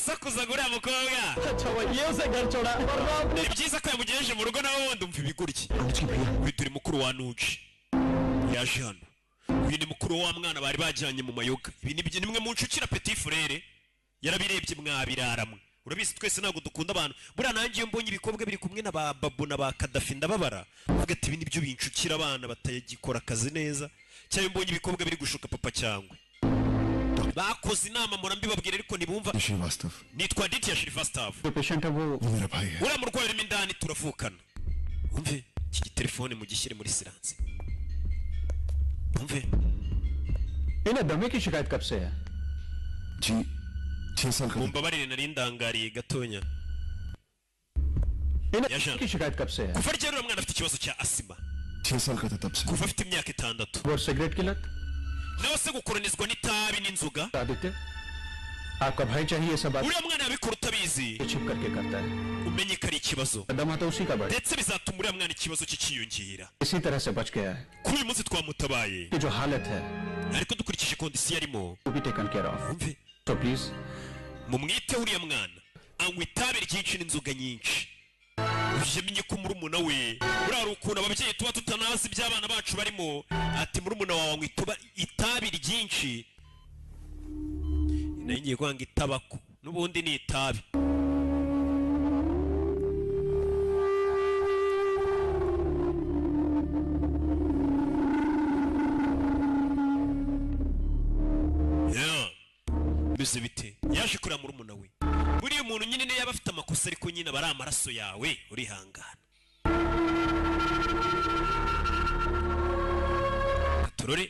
gusakuza guriya mukobwa अच्छा वो ये उसे घर छोड़ा वरना आपने ni byiza ko yamugejeje mu rugo nawe wundi umva ibiguryi uyu turi mukuru wa Nuji yaje hano uyu ni mukuru wa mwana bari bajyanye mu mayoga ibi ni nimwe mu ncukira Petit Frere yarabirebye mwabiraramwe urabizi twese ntabwo dukunda abantu buriya nanjye iyo mbonye ibikobwa biri kumwe na ba Babu na ba Kadafi ndababara uvuga ati ibi nibyo bincukira abana batagikora akazi neza cyangwa mbonye ibikobwa biri gushuka papa cyangwa bakoze inama murambi babwira ariko nibumva nitwa Aditya Shrivastav जो पेशेंट है वो मेरा भाई है uriya murwayi urimo indani turavukana umve iki telefone mugishyire muri silence umve इन्हें दमे की शिकायत कब से है जी 6 साल का mumbabarire nari ndangariye gatonya इन्हें Yashan. की शिकायत कब से है kuva ryari uriya mwana afite ikibazo cya asima 6 साल का था तब से kuva afite imyaka 6 वो सिगरेट की लत nawe se gukoronizwa n'itabi n'inzoga Aditya आपका भाई चाहिए सब बात uriya mwana yabikora utabizi छिप करके करता है umenye ko ari ikibazo कदम आता उसी का बढ़ ndetse bizatuma uriya mwana ikibazo cye cyiyongera इसी तरह से बच गया है kuri uyu munsi twamutabaye कि जो हालत है ariko dukurikije kondisiyo arimo वो भी टेकन केयर ऑफ umve तो please mumwiteho uriya mwana anywa itabi ryinshi n'inzoga nyinshi ujye ko murumuna we uriya hari ukuntu ababyeyi tuba tutanazi iby'abana bacu barimo ati murumuna wawe anywa itabi ryinshi nayo ngiye kwanga itabako n'ubundi ni itabi bise bite yaje kurira murumuna we buriya umuntu nyine niyo yaba afite amakosa ariko nyine aba ari amaraso yawe urihangana turore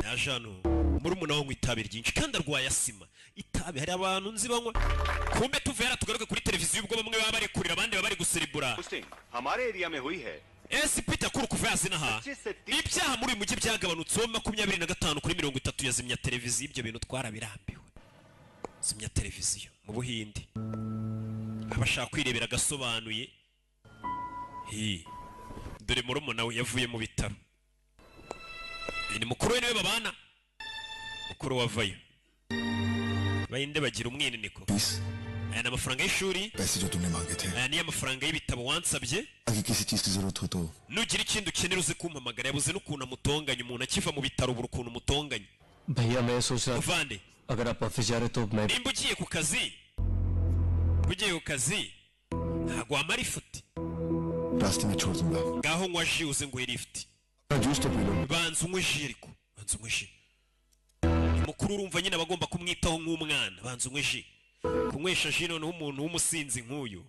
yaje hano murumuna we anywa itabi ryinshi kandi arwaye asima itabi hari abantu nzi banywa kumbe tuvera tugaruke kuri televiziyo ubwo bamwe baba bari kurira abandi baba bari guseribura हमारे एरिया में हुई है Peter kuri kuva yazinaha ibyaha muri uyu mujyi byagabanutseho 25 kuri 30 yazimya televiziyo ibyo bintu twarabirambiwe zimya televiziyo mu Buhindi abashaka kwirebera gasobanuye dore murumuna we yavuye mu bitaro ni mukuru we niwe babana mukuru wavayo bayinde bagira umwininiko aya ni amafaranga y'ishuri पैसे जो तुमने मांगे थे aya ni amafaranga y'ibitabo wansabye अगर किसी चीज की जरूरत हो तो nugira ikindi ukenera uze kumpamagara yabuze n'ukuntu amutonganya umuntu akiva mu bitaro buri ukuntu umutonganya भैया मैं सोच रहा muvande अगर आप ऑफिस जा रहे तो मैं nimba ugiye ku kazi ntabwo wamara ifuti रास्ते में छोड़ दूंगा ngaho nywa ji uze nguhe lifuti juice तो P low banza unywe ji ariko banza unywe ji mukuru urumva nyine abagomba kumwitaho nk'umwana banza unywe ji kunywesha ji noneho umuntu w'umusinzi nk'uyu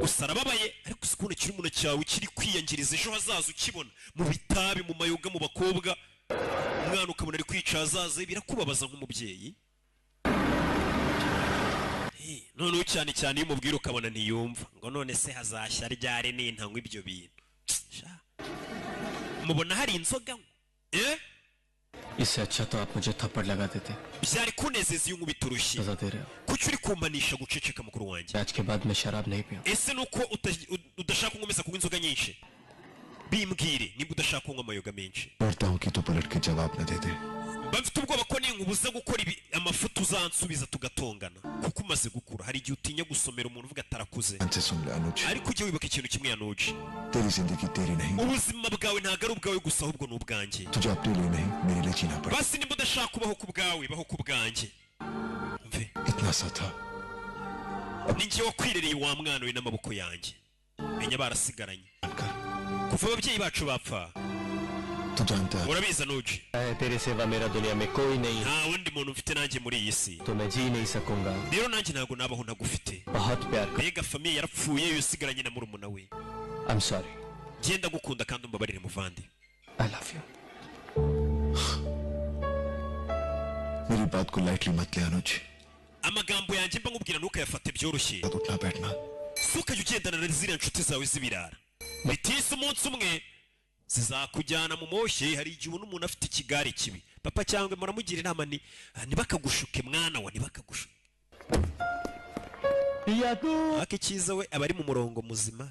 gusa arababaye ariko uzi ukuntu kiri umuntu cyawe kiri kwiyangiriza ejo hazaza ukibona mu bitabi mu mayoga mu bakobwa umwana ukabona ari kwica hazaza birakubabaza nk'umubyeyi noneho cyane cyane iyo umubwira ukabona ntiyumva ngo none se hazashya ryari n'intanywa ibyo bintu mubona hari inzoga इससे अच्छा तो आप मुझे थप्पड़ लगा देते byari kunezeza iyo nkubita urushyi सजा दे रहे हो kuki uri kumpanisha guceceka mukuru wanjye आज के बाद मैं शराब नहीं पीऊं ese nuko udashaka nkomeza kunywa inzoga nyinshi bimbwire nimba udashaka kunywa amayoga menshi डरता हूँ कि तो पलट के जवाब न दे दे mba mfite ubwoba ko ninkubuza gukora ibi amafuta uzansubiza tugatongana kuko umaze gukura hari igihe utinya gusomera umuntu uvuga atarakuze से सुन ले अनुज ariko ujye wibuka ikintu kimwe yanuji तेरी जिंदगी तेरी नहीं ubuzima bwawe ntabwo ari ubwawe gusa ahubwo ni ubwanjye तुझे अपने लिए नहीं मेरे लिए जीना पड़ा basi nimba udashaka kubaho ku bwawe baho ku bwanjye mve इतना सा था ni njye wakwirereye wa mwana we n'amaboko yanjye menya barasigaranye kuva ababyeyi bacu bapfa तू जानता है urabizi anuji तेरे सिवा मेरा दुनिया में कोई नहीं है nta wundi muntu mfite nanjye muri iyi si तो मैं जी नहीं सकूंगा rero nanjye ntabwo nabaho ntagufite बहुत प्यार कर mbega famiye yarapfuye yusigaranye na murumuna we I'm sorry genda gukunda kandi umbabarire muvandi I love you मेरी बात को लाइटली मत ले अनुज amagambo yanjye mba nkubwira ntukayafate byoroshye उठना बैठना si ukajya ugendana na ziriya nshuti zawe z'ibirara bitise umunsi umwe zizakujyana mu moshye hari igihe ubona umuntu afite ikigare kibi papa cyangwa muramugira inama ntibakagushuke mwana wa ntibakagushuke aka icyiza we aba ari mu murongo muzima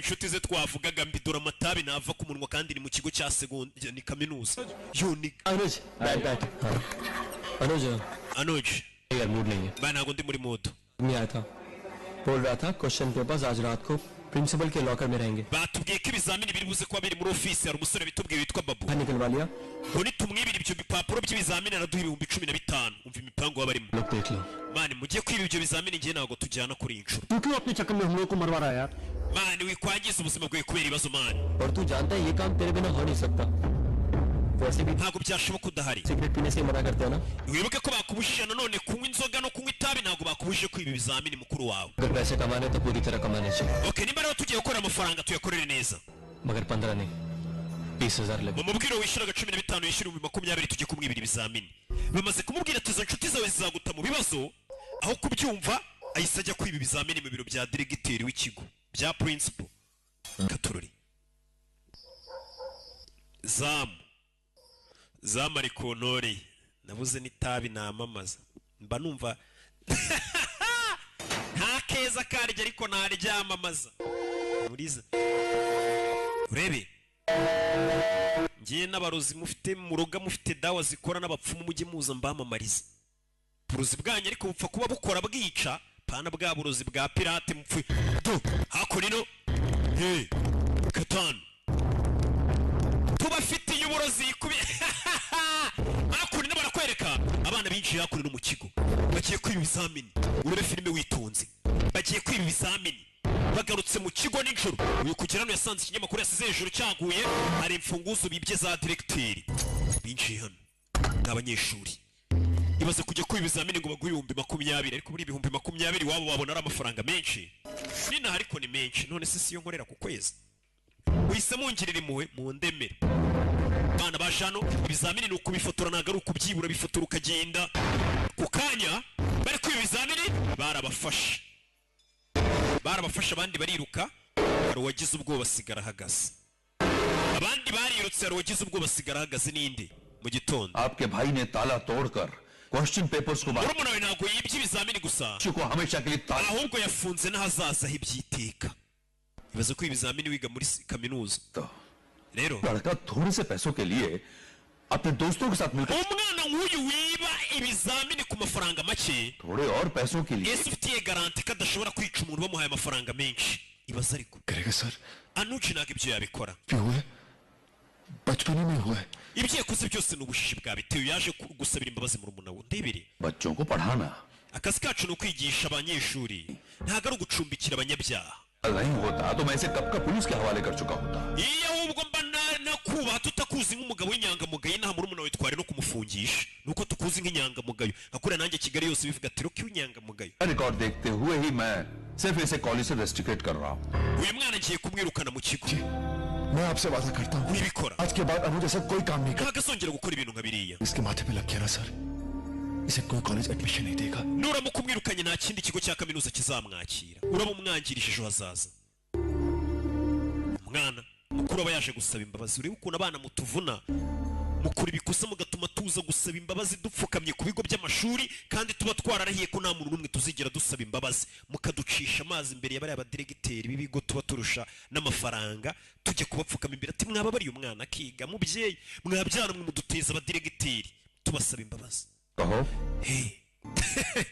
inshuti ze twavugaga mbidura amatabi nava ku munwa kandi ni mu kigo cya segondaire ni kaminuza yo ni अनुज बैठ हाँ अनुज Anuj यार मूड नहीं है bana ntabwo ndi muri moto नहीं आया था बोल रहा था क्वेश्चन पेपर्स आज रात को प्रिंसिपल के लॉकर में रहेंगे batubwiye ko ibizamini biri buze kuba biri muri ofisi hari umusore bitubwiye witwa babu निकलवा लिया ngo nitumwibira ibyo bipapuro by'ibizamini araduha ibihumbi 15 umva imipango baba barimo लोग देख लो mani mugiye kwiba ibyo bizamini ngiye ntabwo tujyana kuri iyi nshuro तू क्यों अपने चक्कर में हम लोग को मरवा रहा है यार mani wikwangiza ubuzima bwawe kubera ibibazo mani और तू जानता है ये काम तेरे बिना हो नहीं सकता वैसे भी ntabwo byashoboka udahari सिगरेट पीने से मना करते हैं ना wibuke ko bakubujije nanone kunywa inzoga no kunywa itabi ntabwo bakubujije kwiba ibizamini mukuru wawe अगर पैसे कमाने तो पूरी तरह कमाने चाहिए okay nimba rero tugiye gukora amafaranga tuyakorere neza मगर 15 नहीं 20,000 लगे mumubwire wishyuraga 15 yishyura 20 tujye kumwibira ibizamini bamaze kumubwira ati izo nshuti zawe zizaguta mu bibazo aho kubyumva ahise ajya kwiba ibizamini mu biro bya diregiteri w'ikigo bya principal katurori zamu ari ku ntore nabuze n'itabi namamaza mba numva nta keza karya ariko naryamamaza muriza urebe ngiye n'abarozi mufite muroga mufite dawa zikora n'abapfumu mujye muza mbamamariza uburozi bwanyu ariko bupfa kuba bukora bwica pana bwa burozi bwa pirate mupfu hakurino he katanu tubafitiye uburozi kubi hakurino barakwereka abana binjiye hakurino mu kigo bagiye kwiba ibizamini urebe filime witonze bagiye kwiba ibizamini bagarutse mu kigo nijoro uyu kugira hano yasanze ikinyamakuru yasize hejuru cyaguye hari imfunguzo bibye za diregiteri binjiye hano n'abanyeshuri ibaze kujya kwiba ibizamini ngo baguhe 20,000 ariko muri 20,000 wabo babona ari amafaranga menshi nina ariko ni menshi none se siyo nkorera ku kwezi uhise mungirira impuhwe mu ndemere bana bashano ibizamini ni ukubifotora ntabwo ari ukubyibura bifotora ukagenda ku kanya bari kwiba ibizamini barabafashe abandi bariruka hari uwagize ubwoba asigara ahagaze abandi barirutse hari uwagize ubwoba asigara ahagaze n'indi mu gitondo आपके भाई ने ताला तोड़कर question papers को urumuna wawe ntabwo yibye ibizamini gusa को हमेशा के लिए ताला ahubwo yafunze n'ahazaza h'ibyiteka ibaze ko ibizamini wiga muri kaminuza rero लड़का थोड़े से पैसों के लिए अपने दोस्तों के साथ मिलकर umwana nk'uyu wiba ibizamini ku mafaranga make थोड़े और पैसों के लिए ese ufitiye garanti ko adashobora kwica umuntu bamuhaye amafaranga menshi ibaze ariko करेगा sir anuji ntabwo ibyo yabikora हुआ है बचपन में हुआ है ibyo yakoze byose ni ubujiji bwabitewe yaje gusabira imbabazi mu rumuna we ndebere बच्चों को पढ़ाना akazi kacu ni ukwigisha abanyeshuri ntabwo ari ugucumbikira abanyabyaha नहीं होता तो मैं इसे कब का पुलिस के हवाले कर चुका होता iyo ahubwo mba nakubaha tutakuzi nk'umugabo w'inyangamugayo nta murumuna we twari no kumufungisha nuko tukuzi nk'inyangamugayo nkakura nanjye Kigali yose bivuga ati roki w'inyangamugayo record देखते हुए ही मैं सिर्फ इसे कॉलेज से रेस्ट्रिकेट कर रहा हूँ uyu mwana ngiye kumwirukana mu kigo मैं आपसे वादा करता हूँ uribikora आज के बाद अनुज ऐसा कोई काम नहीं ntabwo azongera gukora ibintu nka biriya इसके माथे पे लग गया ना सर इसे कोई कॉलेज एडमिशन नहीं देगा nuramuka umwirukanye nta kindi kigo cya kaminuza kizamwakira uraba umwangirije ejo hazaza umwana mukuru aba yaje gusaba imbabazi urebe ukuntu abana mutuvuna mukora ibikosa mugatuma tuza gusaba imbabazi dupfukamye ku bigo by'amashuri kandi tuba twararahiye ko nta muntu n'umwe tuzigera dusaba imbabazi mukaducisha amazi imbere ya bariya badiregiteri b'ibigo tuba turusha n'amafaranga tujya kubapfukama imbere ati mwababariye umwana akiga mubyeyi mwabyara mwe muduteza abadiregiteri tubasaba imbabazi कहो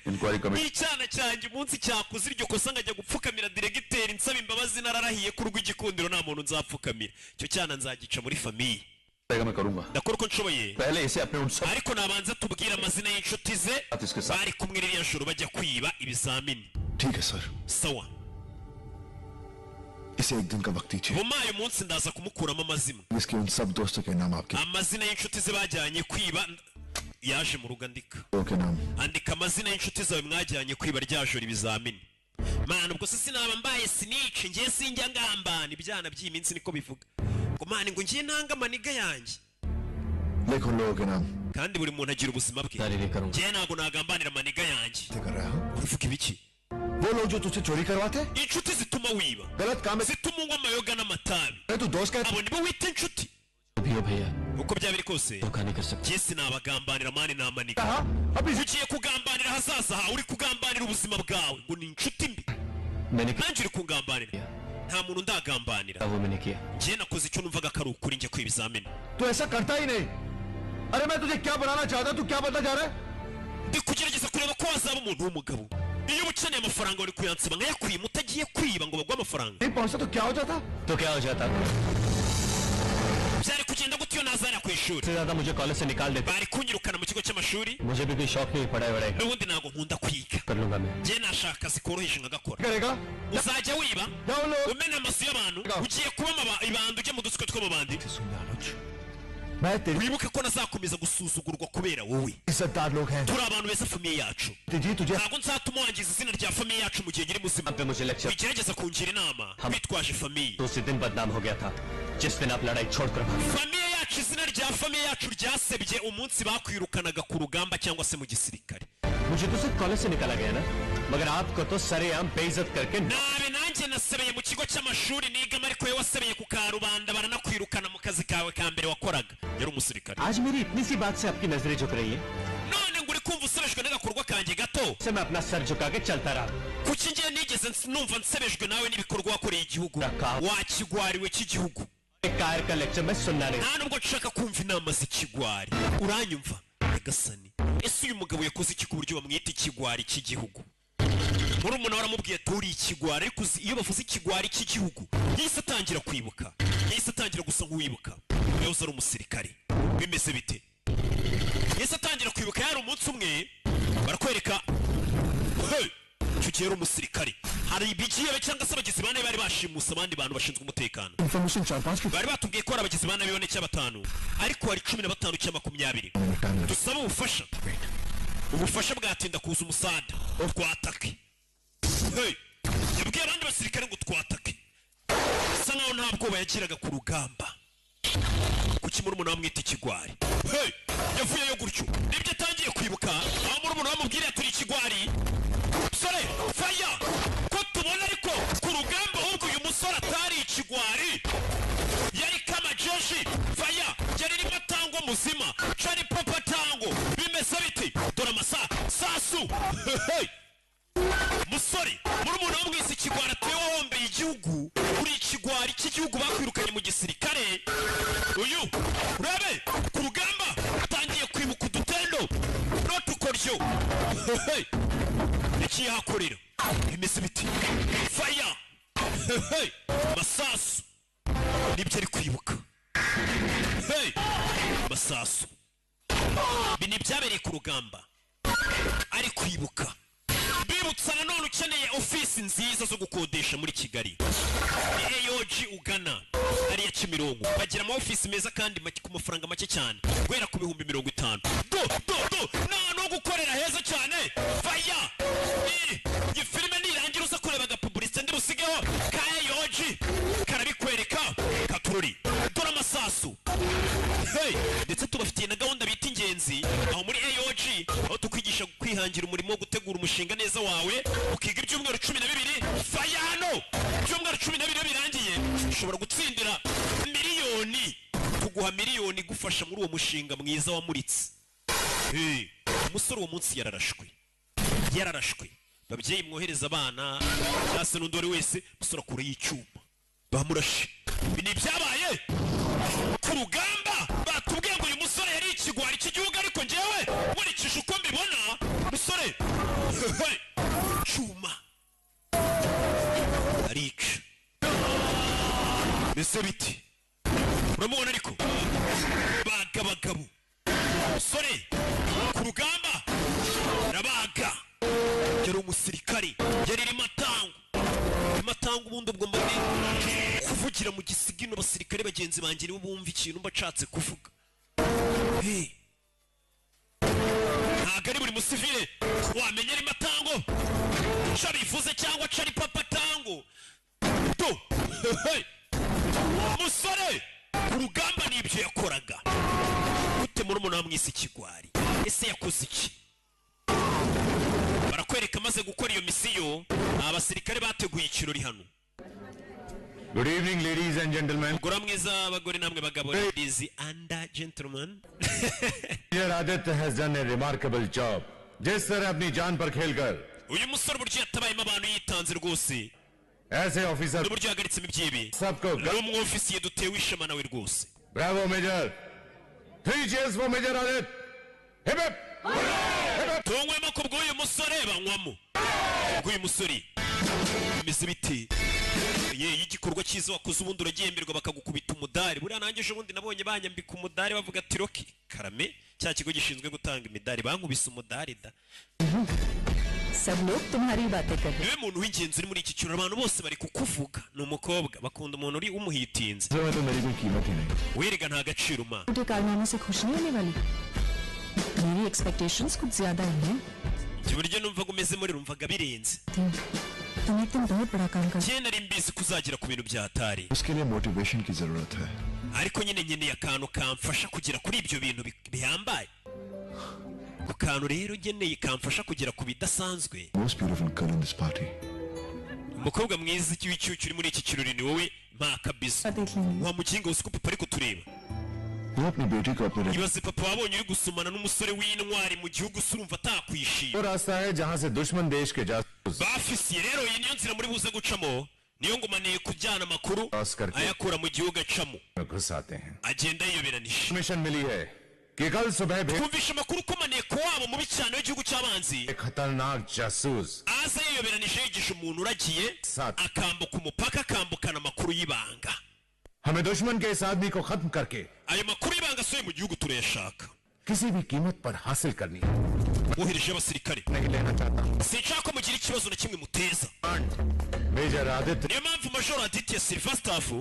inquiry committee icyana cyanjye umunsi cyakoze iryo kosa nkajya gupfukamira diregiteri nsaba imbabazi nararahiye ko urw'igikundiro nta muntu nzapfukamira icyo cyana nzagica muri famiye मैं करूंगा ndakora uko nshoboye पहले इसे अपने उन सब ariko nabanza tubwire amazina y'inshuti ze इसके साथ bari kumwe ririya joro bajya kwiba ibizamini ठीक है सर sawa इसे एक दिन का वक्त दीजिए bumaye umunsi ndaza kumukuramo amazima इसके उन सब दोस्तों के नाम आपके amazina y'inshuti ze bajyanye kwiba yaje mu rugo andika के नाम andika amazina y'inshuti zawe mwajyanye kwiba rya joro ibizamini mana ubwo se sinaba mbaye sinice ngiye sinjya ngambana ibyana by'iyi minsi niko bivuga ngo mani ngo ngiye ntanga amaniga yanjye लिखो उन लोगों के नाम kandi buri muntu agira ubuzima bwe तारी नहीं करूंगा ngiye ntabwo nagambanira amaniga yanjye क्या कर रहा है uravuga ibiki वो लोग जो तुझसे चोरी करवाते inshuti zituma wiba गलत काम है zituma unywa amayoga n'amatabi तू दोस्त का abo nibo wita inshuti अभी हो भैया uko byaba biri kose धोखा नहीं कर सकते njye sinabagambanira mani namaniga कहा अभी ugiye kugambanira ahazaza hawe uri kugambanira ubuzima bwawe ngo ni inshuti mbi मैंने nanjye uri kungambanira nta muntu ndagambanira वो मैंने किया njye nakoze icyo numvaga ko ari ukuri njye kwiba ibizamini तू ऐसा करता ही नहीं अरे मैं तुझे क्या बनाना चाहता तू क्या बनना चाह रहा है ndi kugerageza kureba ko wazaba umuntu w'umugabo iyo uba ukeneye amafaranga wari kuyansaba nkayakwima utagiye kwiba ngo baguhe amafaranga नहीं पहुंचता तो क्या हो जाता तो क्या हो जाता byari kugenda gute iyo nazana ku ishuri से ज्यादा मुझे कॉलेज से निकाल देते bari kunyirukana mu kigo cy'amashuri मुझे भी कोई शौक नहीं पढ़ाई वढ़ाई का n'ubundi ntabwo nkunda kwiga कर लूंगा मैं njye nashaka akazi koroheje nkagakora करेगा uzajya wiba जाओ लोग umena amazu y'abantu ugiye kuba ibanga ujye mu dutsiko tw'amabandi मैं तेरी wibuke ko nazakomeza gusuzugurwa kubera wowe इज्जतदार लोग हैं turi abantu beza famiye yacu जी तुझे ntabwo nzatuma wangiza izina rya famiye yacu mu gihe nkiri muzima यहाँ पे मुझे lecture bigerageza kungira inama bitwaje famiye तो उसी दिन बदनाम हो गया था जिस दिन आप लड़ाई छोड़कर भागे famiye yacu izina rya famiye yacu ryasebye umunsi bakwirukanaga ku rugamba cyangwa se mu gisirikare मुझे तो सिर्फ कॉलेज से निकाला गया ना मगर आपको तो सरेआम बेइज्जत करके nabe nanjye nasebeye mu kigo cy'amashuri nigamo ariko wowe wasebeye ku karubanda baranakwirukana mu kazi kawe ka mbere wakoraga yari umusirikare आज मेरी इतनी सी बात से आपकी नजरें झुक रही है none ngo uri kumva usebejwe n'agakorwa kanjye gato से मैं अपना सर झुका के चलता रहा kuki ngiye nigeze numva nsebejwe nawe n'ibikorwa wakoreye igihugu wakigwariwe cy'igihugu car का लेक्चर मैं सुनना नहीं nta nubwo nshaka kumva inama z'ikigwari uranyumva nyagasani ese uyu mugabo yakoze iki ku buryo bamwita ikigwari cy'igihugu murumuna we aramubwiye ati uri ikigwari ariko iyo bavuze ikigwari cy'igihugu yahise atangira kwibuka yahise atangira gusa nk'uwibuka yahoze ari umusirikare bimeze bite yahise atangira kwibuka yari umunsi umwe barakwereka icyo gihe yari umusirikare hari ibigiye cyangwa se abagizi ba nabi bari bashimuse abandi bantu bashinzwe umutekano information 4-5 की bari batubwiye ko hari abagizi ba nabi bane cyangwa batanu ariko hari 15 cyangwa 20 dusaba ubufasha ubufasha bwatinda kuza umusada twatake yabwiye abandi basirikare ngo twatake asa nkaho nta bwoba yagiraga ku rugamba kuki murumuna wamwita ikigwari yavuyeyo gutyo nibyo atangiye kwibuka aho murumuna wamubwiriye turi ikigwari sore faya ko tubona ariko ku rugamba ahubwo uyu musore atari ikigwari yari kama jeshi faya yari rimwe atangwa muzima cari papa tango bimeze biti dore amasa sasu musore murumuna wamwise ikigwari ateye wahombeye igihugu uri ikigwari cy'igihugu bakwirukanye mu gisirikare uyu urabe ku rugamba atangiye kwibuka udutendo n'utukoryo ikihakorera bimeze biti faya masasu nibyo ari kwibuka masasu ibi ni ibyabereye ku rugamba ari kwibuka bibutsa nanone ukeneye ofisi nziza zo gukodesha muri kigali ni AOG ugana ariya Kimironko bagira ama ofisi meza kandi ku mafaranga make cyane guhera ku 50,000 nta no gukorera heza cyane faya iyi filime nirangira uza kureba agapublicité ndi busigeho ka AOG karabikwereka katururi dore amasasu ndetse tubafitiye na gahunda bita ingenzi aho muri AOG aho tukwigisha kwihangira umurimo wo gutegura umushinga neza wawe ukiga ibyumweru 12 faya hano ibyumweru 12 birangiye ushobora gutsindira miliyoni tuguha miliyoni gufasha muri uwo mushinga mwiza wamuritse umusore uwo munsi yararashwe babyeyi mwohereza abana cyase n'undi wese musore akura y'icyuma bamurashe ibi ni byabaye ku rugamba batubwiye ngo uyu musore yari ikigwari cy'igihugu ariko njyewe nkurikije uko mbibona musore cyuma arica mbese biti uramubona ariko bagabo musore ku rugamba rabaga yari umusirikari yari rimatango ubundi ubwo mbone kuvugira mu gisigino abasirikare bagenzi banjye nibo bumva ikintu mba nshatse kuvuga ntabwo ari buri musivile wamenya rimatango ca bivuze cyangwa ca ari papa tango musore ku rugamba n'ibyo yakoraga gute murumuna wamwise ikigwari ese yakoze iki barakwereka amaze gukora iyo misiyo abasirikare bateguye ikirori hano Good evening, ladies and gentlemen. mugora mwiza abagore namwe bagabo ladies and gentlemen Major Aditya has done a remarkable job. जिस तरह अपनी जान पर खेलकर uyu musore buryo yatabayemo abantu yitanze rwose ऐसे officer n'uburyo yahagaritsemo iby'ibi सबको n'umwofisiye dutewe ishema nawe rwose bravo major 3 cheers for Major Adit hip hip tunywemo ku bw'uyu musore banywamo bw'uyu musore bimeze biti ye igikorwa cyiza wakoze ubundi uragihemberwa bakagukubita umudari buriya nanjye ejo bundi nabonye banyambika umudari bavuga ati roki karame cya kigo gishinzwe gutanga imidari bankubise umudari da सब लोग तुम्हारी बातें कर रहे niwe muntu w'ingenzi uri muri iki kirori abantu bose bari kukuvuga ni umukobwa bakunda umuntu uri umuhitinze समय तो मेरी कोई कीमत ही नहीं werega nta gaciro ma हैं कारनामे से खुश नहीं होने वाली मेरी एक्सपेक्टेशंस कुछ ज्यादा ही हैं iki buryo numvaga umeze muri rumvaga birenze तुम एक दिन बहुत बड़ा काम कर njye nari mbizi kuzagera ku bintu bya hatari उसके लिए मोटिवेशन की जरूरत है ariko nyine nkeneye akantu kamfasha kugera kuri ibyo bintu bihambaye ku kantu rero ngeneye kamfasha kugera ku bidasanzwe most beautiful girl in this party umukobwa mwiza w'icyucu uri muri iki kirori ni wowe mpa kabizo देख लेंगे wa mukinga uzi ko papa ari kutureba वो अपनी बेटी को अपने ibaze papa wabonye uri gusomana n'umusore w'intwari mu gihugu se urumva atakwishima वो रास्ता है जहाँ से दुश्मन देश के जासूस bafisiye rero iyi niyo nzira muri buze gucamo niyo ngumaneye kujyana amakuru Oscar के- ayakura mu gihugu acamo घुस आते हैं agenda yiyoberanije मिशन मिली है कि कल सुबह भी twumvishe amakuru ko maneko wabo mubi cyane w'igihugu cy'abanzi एक खतरनाक जासूस aza yiyoberanije yigisha umuntu uragiye Sat. akambuka umupaka akambukana amakuru y'ibanga हमें दुश्मन के इस आदमी को खत्म करके ayo makuru y'ibanga asohoye mu gihugu turayashaka किसी भी कीमत पर हासिल करनी है wohereje abasirikare नहीं लेना चाहता sinshaka ko mugira ikibazo na kimwe muteza major Aditya niyo mpamvu majoro aditya silvastafu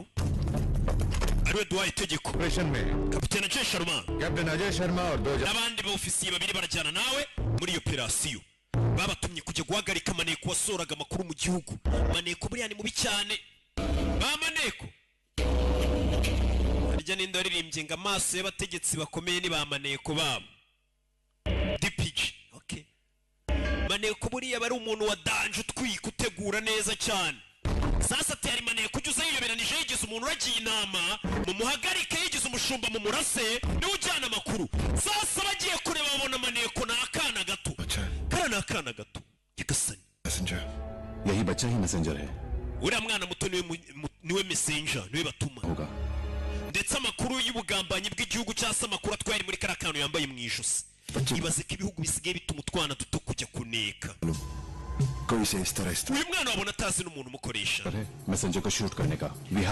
ariwe duhaye itegeko operation में kapitene jay sharma captain Ajay Sharma और 2 n'abandi baofisiye babiri barajyana nawe muri iyo operasiyo babatumye kujya guhagarika maneko wasohoraga amakuru mu gihugu maneko buriya ni mubi cyane ba maneko harya ninde waririmbye ngo amaso y'abategetsi bakomeye ni ba maneko babo dipiji okay maneko buriya aba ari umuntu wa danje utwika utegura neza cyane sasa atari maneko ujya uza yiyoberanije yigize umuntu uragiye inama mumuhagarike yigize umushumba mu murase niwe ujyana amakuru sasa bagiye kureba babona maneko ni akana gato अच्छा kariya ni akana gato nyagasani messenger यही बच्चा ही मैसेंजर है uriya mwana muto niwe messenger niwe batuma होगा ndetse amakuru y'ubugambanyi bw'igihugu cyangwa se amakuru atwaye muri kariya kantu yambaye mu ijosi ibaze ko ibihugu bisigaye bituma utwana duto kujya kuneka कोई से इस तरह uyu mwana wabona atazi n'umuntu umukoresha है मैसेंजर को शूट करने का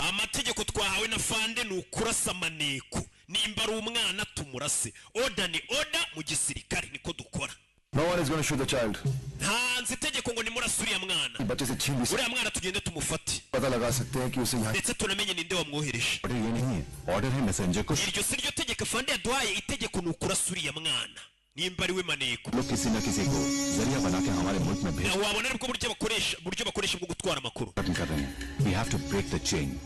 amategeko twahawe na fande ni ukurasa maneko nimba ari umwana tumurase oda ni oda mu gisirikare niko dukora No one is going to shoot the child. ntanze itegeko ngo nimurase uriya mwana बच्चे से छीन भी uriya mwana tugende tumufate पता लगा सकते हैं कि उसे यहाँ ndetse tunamenye ninde wamwohereje order ये नहीं है ऑर्डर है मैसेंजर को iryo si ryo tegeko fande yaduhaye itegeko ni ukurasa uriya mwana nimba ari we maneko लोग किसी न किसी को जरिया बना के हमारे मुल्क में भेज wabona aribwo buryo bakoresha bwo gutwara amakuru कर रहे हैं We have to break the chain.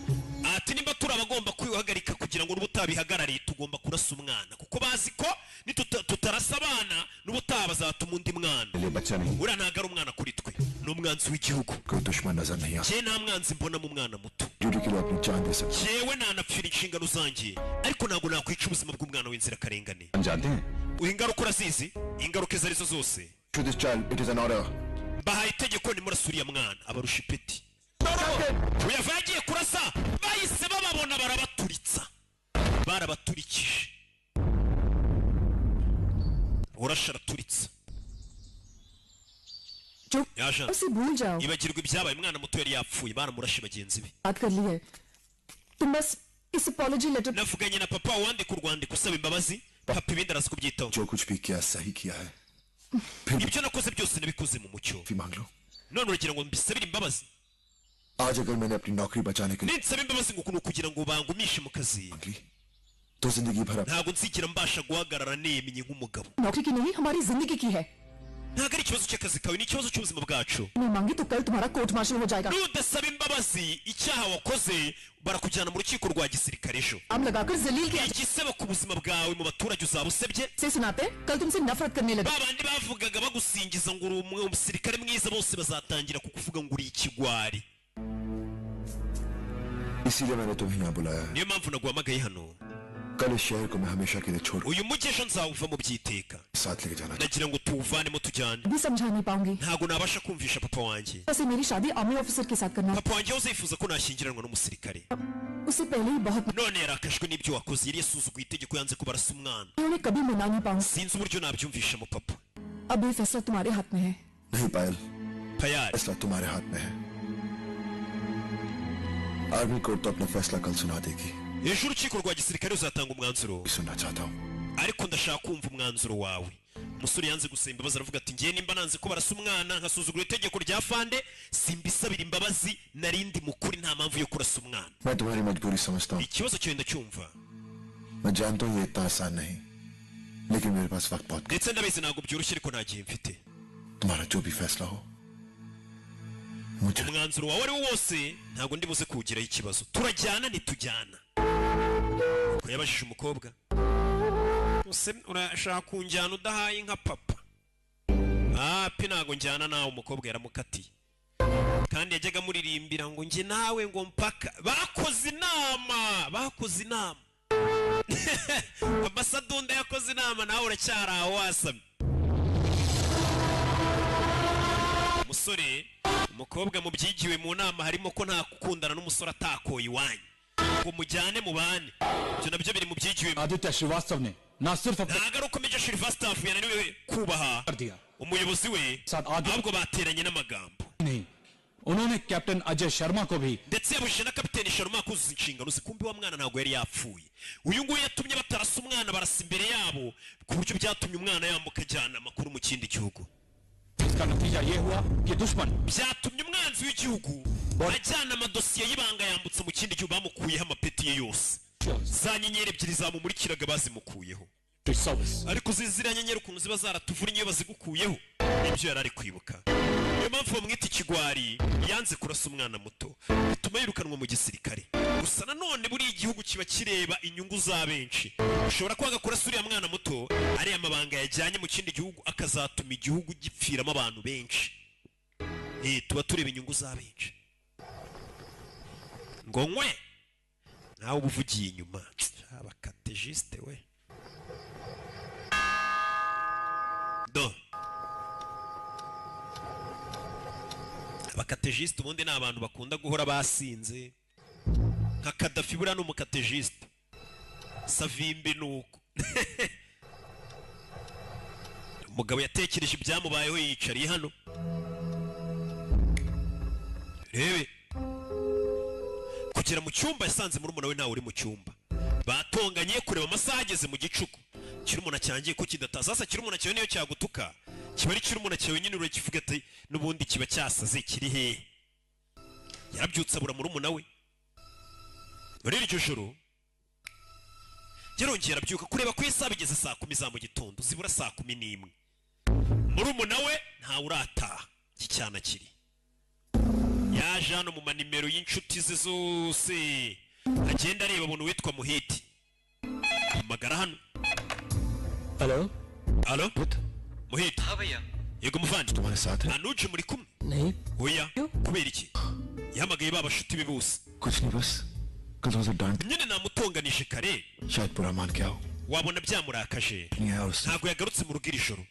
ati nimba turi abagomba kwihagarika kugira ngo n'ubutabihagarariye tugomba kurasa umwana kuko bazi ko tutarasa abana n'ubutaha bazatuma undi mwana लिए बच्चा नहीं uriya ntabwo ari umwana kuri twe ni umwanzi w'igihugu कोई दुश्मन नजर नहीं आता njye nta mwanzi mbona mu mwana muto duty के लिए अपनी जान दे सकते njyewe nanapfira inshingano zanjye ariko ntabwo nakwica ubuzima bw'umwana w'inzirakarengane हैं जानते हैं ingaruka urazizi ingaruka izo arizo zose To this child, it is an order. bahaye itegeko nimurasa uriya mwana abarusha ipeti uyava yagiye kurasa bahise bababona barabaturitsa barabaturikije urasha araturitsa चुप yaje उसे भूल जाओ ibagirwa ibyabaye umwana muto yari yapfuye baramurashe bagenzi be बात कर ली है तुम बस इस apology letter navuganye na papa wandika urwandiko usaba imbabazi papa ibindi araza kubyitaho जो कुछ भी किया सही किया है ibyo nakoze byose nabikoze mu mucyo माफी मांग लो none uragira ngo mbisabire imbabazi आज अगर मैंने अपनी नौकरी बचाने के लिए ninsaba imbabazi ngo ukuntu kugira ngo bangumishe mu kazi मांग ली तो जिंदगी भर ntabwo nzigera mbasha guhagarara nemye nk'umugabo नौकरी की नहीं हमारी जिंदगी की है ntabwo ari ikibazo cy'akazi kawe ni ikibazo cy'ubuzima bwacu मैं मांगी तो कल तुम्हारा कोर्ट मार्शल हो जाएगा nudasaba imbabazi icyaha wakoze barakujyana mu rukiko rwa gisirikare ejo आम लगाकर जलील के igisebo ku buzima bwawe mu baturage uzaba usebye से सुनाते कल तुमसे नफरत करने लगे ba bandi bavugaga bagusingiza ngo uri umusirikare mwiza bose bazatangira kukuvuga ngo uri ikigwari इसीलिए मैंने तुम्हें यहाँ बुलाया है niyo mpamvu naguhamagaye hano कल इस शहर को मैं हमेशा के लिए छोड़ uyu mujyi ejo nzawuva mu byiteka साथ लेके जाना nagira ngo tuwuvanemo tujyane भी समझा नहीं पाऊंगी ntabwo nabasha kumvisha papa wanjye वैसे मेरी शादी आर्मी ऑफिसर के साथ करना papa wanjye uzifuza ko nashyingiranwa n'umusirikare उससे पहले ही बहुत none yarakajwe n'ibyo wakoze yari yasuzuguye itegeko yanze ko barasa umwana उन्हें कभी मना नहीं पाऊंगी sinzi uburyo nabyumvishamo papa अब ये फैसला तुम्हारे हाथ में है नहीं पायल payari फैसला तुम्हारे हाथ में है आर्मी कोर्ट तो अपना फैसला कल सुना देगी ejo urukiko rwa gisirikare ruzatanga umwanzuro सुनना चाहता हूँ ariko ndashaka kumva umwanzuro wawe umusore yanze gusaba imbabazi aravuga ati ngiye nimba nanze ko barasa umwana nkasuzugura itegeko rya fande simbisabira imbabazi narindi mukuri nta mpamvu yo kurasa umwana मैं तुम्हारी मजबूरी समझता हूँ ikibazo cyawe ndacyumva मैं जानता हूँ ये इतना आसान नहीं लेकिन मेरे पास वक्त बहुत ndetse ndabizi ntabwo byoroshye ariko nta gihe mfite तुम्हारा जो भी फैसला हो मुझे umwanzuro wawe ari wo wose ntabwo ndi buze kuwugiraho ikibazo turajyana ntitujyana ko yabajije umukobwa use urashaka kunjyana udahaye nka papa pe ntabwo njyana nawe umukobwa yaramukatiye kandi yajyaga amuririmbira ngo njye nawe ngo mpaka bakoze inama amasadunda yakoze inama nawe uracyari aho wasamye umusore umukobwa mu byigiwe mu nama harimo ko nta gukundana n'umusore atakoye iwanyu ngo mujyane mu bane ibyo nabyo biri mu byigiwe Aditya श्रीवास्तव ने ना सिर्फ अपने ntabwo ari uko Major Sylvester yananiwe kubaha कर दिया umuyobozi we साथ आगे ahubwo bateranye n'amagambo नहीं उन्होंने कैप्टन अजय शर्मा को भी ndetse yabujije na kapiteni Sharma kuzuza inshingano ze kumbi wa mwana ntabwo yari yapfuye uyu nguyu yatumye batarasa umwana barasa imbere yabo ku buryo byatumye umwana yambuka ajyana amakuru mu kindi gihugu इसका नतीजा ये हुआ कि दुश्मन byatumye umwanzi w'igihugu ajyana amadosiye y'ibanga yambutse mu kindi gihugu bamukuyeho amapeti ye yose za nyenyeri ebyiri zamumurikiraga bazimukuyeho ariko ziriya nyenyeri ukuntu ziba zaratuvura iyo bazigukuyeho nibyo yari ari kwibuka niyo mpamvu bamwita ikigwari yanze kurasa umwana muto bituma yirukanwa mu gisirikare gusa nanone buriya igihugu kiba kireba inyungu za benshi ushobora kwanga kurasa uriya mwana muto ariya mabanga yajyanye mu kindi gihugu akazatuma igihugu gipfiramo abantu benshi tuba tureba inyungu za benshi ngo nkwe nawe uba uvugiye inyuma abakategiste we do abakategiste ubundi ni abantu bakunda guhora basinze nka Kadafi buriya ni umukategiste Savimbi nuko umugabo yatekereje ibyamubayeho yiyicariye hano rebe kugera mu cyumba yasanze murumuna we ntawe uri mu cyumba batonganye kureba amasaha ageze mu gicuku kirumuna cyangiye ko kidataza sasa kirumuna cyawe niyo cyagutuka kiba ari kirumuna cyawe nyine urakivuga ati n'ubundi kiba cyasaze kiri hehe yarabyutse abura murumuna we muri iryo joro yarongera abyuka kureba ko isaha bigeze saa 10 za mu gitondo zibura saa 11 murumuna we ntawe urataha icyana kiri yaje hano mu manimero y'inshuti ze zose agenda areba umuntu witwa Muhiti amagara hano hello alo Muhiti हाँ भैया yego muvandi तुम्हारे साथ है anuje muri kumwe नहीं oya kubera iki yahamagaye babashuti be bose कुछ नहीं बस कल तुमसे डांट nyine namutonganije kare शायद बुरा मान के आओ wabona byamurakaje नहीं है और उससे ntabwo yagarutse mu rugo iri joro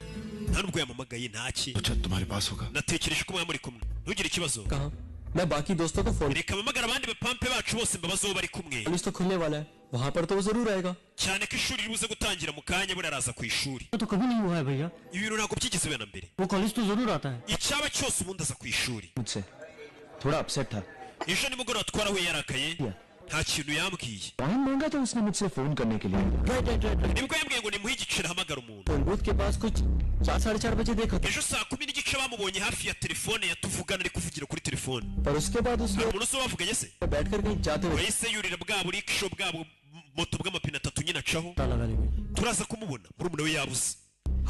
nta nubwo yamamagaye ntaki सोचा तुम्हारे पास होगा natekereje ko muri kumwe ntugire ikibazo कहाँ मैं बाकी दोस्तों को phone reka mpamagara abandi bapampe bacu bose mbabaze aho bari kumwe police तो खुलने वाला है वहाँ पर तो वो जरूर आएगा cyane ko ishuri ribuze gutangira mu kanya buriya araza ku ishuri तो कभी नहीं हुआ है भैया ibi bintu ntabwo byigeze biba na mbere वो कॉलेज तो जरूर आता है icyaba cyose ubundi aza ku ishuri मुझसे थोड़ा अपसेट था ejo nimugoroba twarahuye yarakaye nta kintu yambwiye time मांगा था उसने मुझसे फोन करने के लिए right right right nibwo yambwiye ngo nimuhe igiceri ahamagara umuntu phone booth के पास कुछ 4-4:30 बजे देखा था ejo saa 10 n'igice bamubonye hafi ya telefone yatuvugana ari kuvugira kuri telefone पर उसके बाद उसने hari umuntu se bavuganye se बैठ कर कहीं जाते हुए wahise yurira bwa burikisho bwabo moto bw'amapine atatu nyine acaho ताला लगाने में turaza kumubona murumuna we yabuze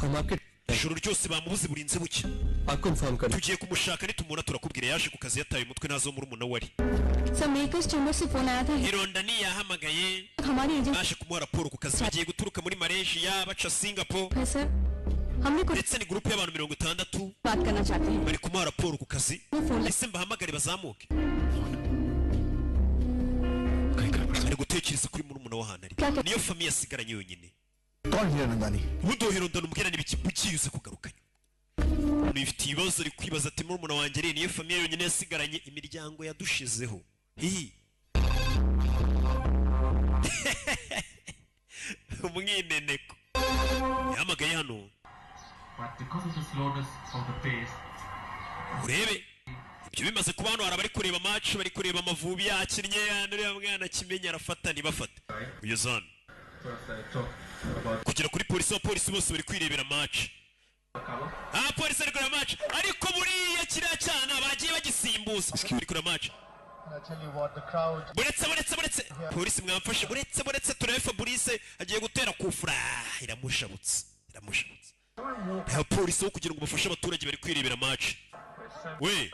हम आपके ijoro ryose bamubuze burinze buke आपको इन्फॉर्म कर tugiye kumushaka nitumubona turakubwira yaje ku kazi yataye umutwe ntazo murumuna we ari sir मेरे को चैम्बर से फोन आया था ironda niyahamagaye हमारी agent baje kumuha raporo ku kazi bagiye guturuka muri Malaysia baca Singapore है सर हमने कुछ ndetse ni gurupe y'abantu 60 बात करना चाहते हैं bari kumuha raporo ku kazi वो फोन ese mbahamagare bazamuke कहीं कर पड़ ari gutekereza kuri murumuna w'ahantu ari niyo famiye asigaranye yonyine कौन हीरा नंदानी ubudohero ndanumubwira n'ibiki ukiyuze kugarukanya nifitiye ibibazo ari kwibaza ati murumuna wanjye ari niyo famiye yonyine yasigaranye imiryango yadushizeho hihi umwineneko yahamagaye hano urebe ibyo bimaze kuba hano hari abari kureba match bari kureba Amavubi yakinnye uriya mwana kimenya arafata ntibafata uyu zone kugera kuri polisi abapolisi bose bari kwirebera match polisi ari kureba match ariko buriya kiriya cyana bagiye bagisimbuza bari kureba match buretse polisi mwamfashe buretse turebe Fabrice agiye gutera kufura iramushabutse polisi wo kugira ngo bafashe abaturage bari kwirebera match we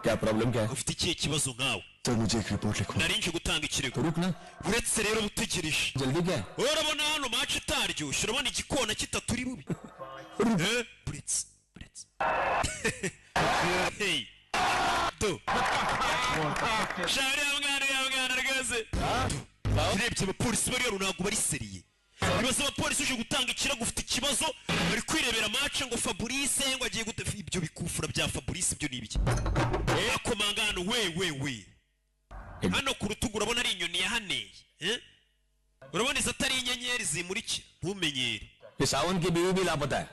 क्या प्रॉब्लम क्या है ufite ikihe kibazo nkawe sir मुझे एक रिपोर्ट लिखो narinje gutanga ikirego रुकना uretse rero butegereje जल्दी क्या है urabona hano match itaryoshye urabona igikona kitaturi bubi buretse hey do shari ya mwana rwose urebye abapolisi bari hano ntabwo bari seriye ibibazo abapolisi uje gutanga ikirego ufite ikibazo bari kwirebera match ngo Fabrice ngo agiye gute ibyo bikufura bya Fabrice ibyo ni ibiki akomanga hano we hano ku rutugu urabona ari inyoni yahaneye urabona izo atari inyenyeri zimurikira ntumenyere ये सावन की बीवी भी लापता है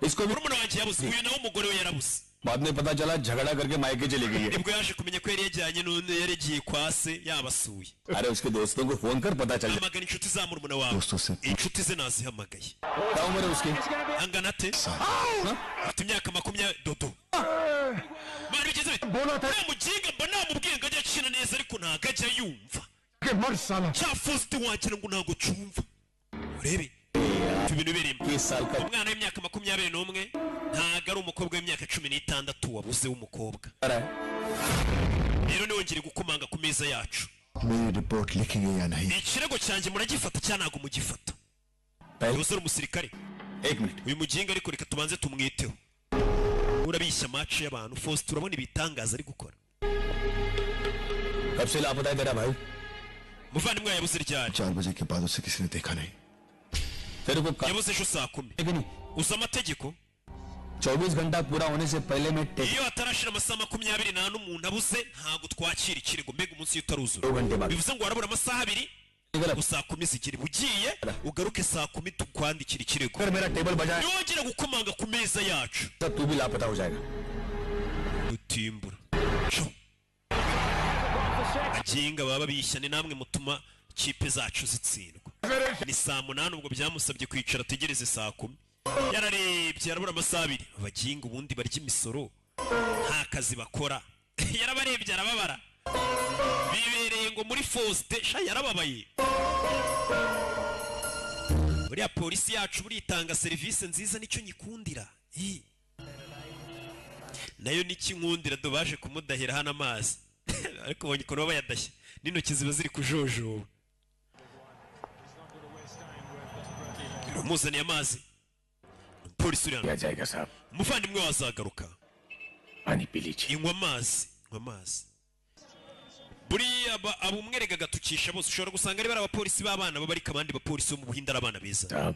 इसको भी murumuna wanjye yabuze uyu nawe umugore we yarabuze बाद में पता चला झगड़ा करके मायके चली गई है nibwo yaje kumenya ko yari yajyanye n'undi yaragiye kwa se yabasuye अरे उसके दोस्तों को फोन कर पता चल जाए hamagara inshuti za murumuna wawe inshuti ze nazihamagaye क्या उम्र है उसकी angana ate afite imyaka 20 dodo mari bigeze bite बोला था muginga mba namubwiye ngo ajye akina neza ariko ntago ajya yumva कि मर साला cya Faustin wagira ngo ntago cyumva urebe ibintu birimo 20 साल का umwana w'imyaka 21 ntago ari umukobwa w'imyaka 16 wabuze w'umukobwa है rero niwongere gukomanga ku meza yacu मेरी रिपोर्ट लिखेंगे या नहीं ikirego cyanjye muragifata cyangwa ntago mugifata umusore umusirikare एक minute uyu muginga ariko reka tubanze tumwiteho urabishya match y'abantu Faustin urabona ibitangaza ari gukora कब से लापता है तेरा भाई muvandimwe yabuze ryari 4 बजे के बाद उसे किसी ने देखा नहीं तेरे को yabuze ejo saa 10 नहीं uzi amategeko 24 घंटा पूरा होने से पहले मैं iyo hatarashira amasaha 24 umuntu abuze ntago twakira ikirego mbega umunsi utaruzura 2 घंटे बाद bivuze ngo warabura amasaha 2 saa 10 zigire ugiye ugaruke saa 10 tukwandikira ikirego अगर मेरा टेबल बजाए yongera gukomanga ku meza yacu तब तू भी लापता हो जाएगा dutimbura aginga baba bishyane namwe mutuma kipe zacu zitsindwa ni saa 8 ubwo byamusabye kwicara ategereze saa 10 yararebye yarabura amasaha 2 abaginga ubundi barya imisoro nta kazi bakora yarabarebye arababara bibereye ngo muri Faustin sha yarababaye buriya polisi yacu buritanga serivisi nziza nicyo nyikundira nayo n'ikinkundira dobaje kumudahira hano amazi ariko bonye ko baba yadashye n'intoki ziba ziri kujojoba umuzaniye amazi polisi uri hano जाएगा साहब umuvandimwe wazagaruka पानी पी लीजिए inywa amazi buriya abumwerega gatukisha bose ushobora gusanga ari bari abapolisi b'abana babarika abandi bapolisi bo mu Buhinde ari abana beza साहब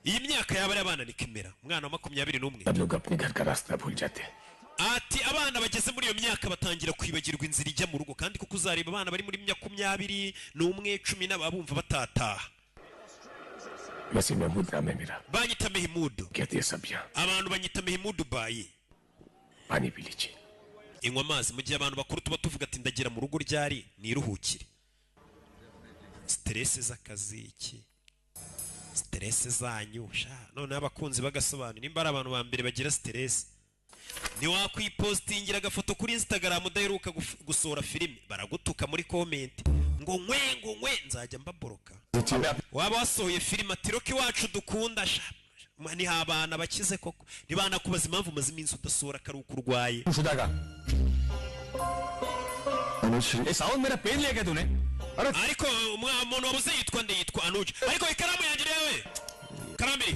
iyi myaka yaba ari abana ni kimera umwana wa 21 सब लोग अपने घर का रास्ता भूल जाते हैं ati abana bageze muri iyo myaka batangira kwibagirwa inzira ijya mu rugo kandi kuko uzareba abana bari muri 20 n'umwe 10 n'ababumva batataha वैसे महमूद नाम है मेरा banyita Mehimudu कहते हैं सब यहाँ abantu banyita Mehimudu bayi पानी पी लीजिए inywa amazi mu gihe abantu bakuru tuba tuvuga ati ndagira mu rugo ryari niruhukire stress z'akazi iki stress zanyu sha none abakunzi bagasobanura nimba ari abantu ba mbere bagira stress ni wakwipostingira agafoto kuri Instagram udaheruka gusohora filime baragutuka muri comment ngo nkwe nzajya mbaboroka waba wasohoye filime ati Roki wacu dukunda sha ni abana bakize koko nibana kubaza impamvu maze iminsi udasohora karuko urwaye शुदा का ये साउंड मेरा पेन ले गया तूने ariko umuntu wabuze yitwa nde yitwa Anuj ariko ikaramu yanjye yewe karambiri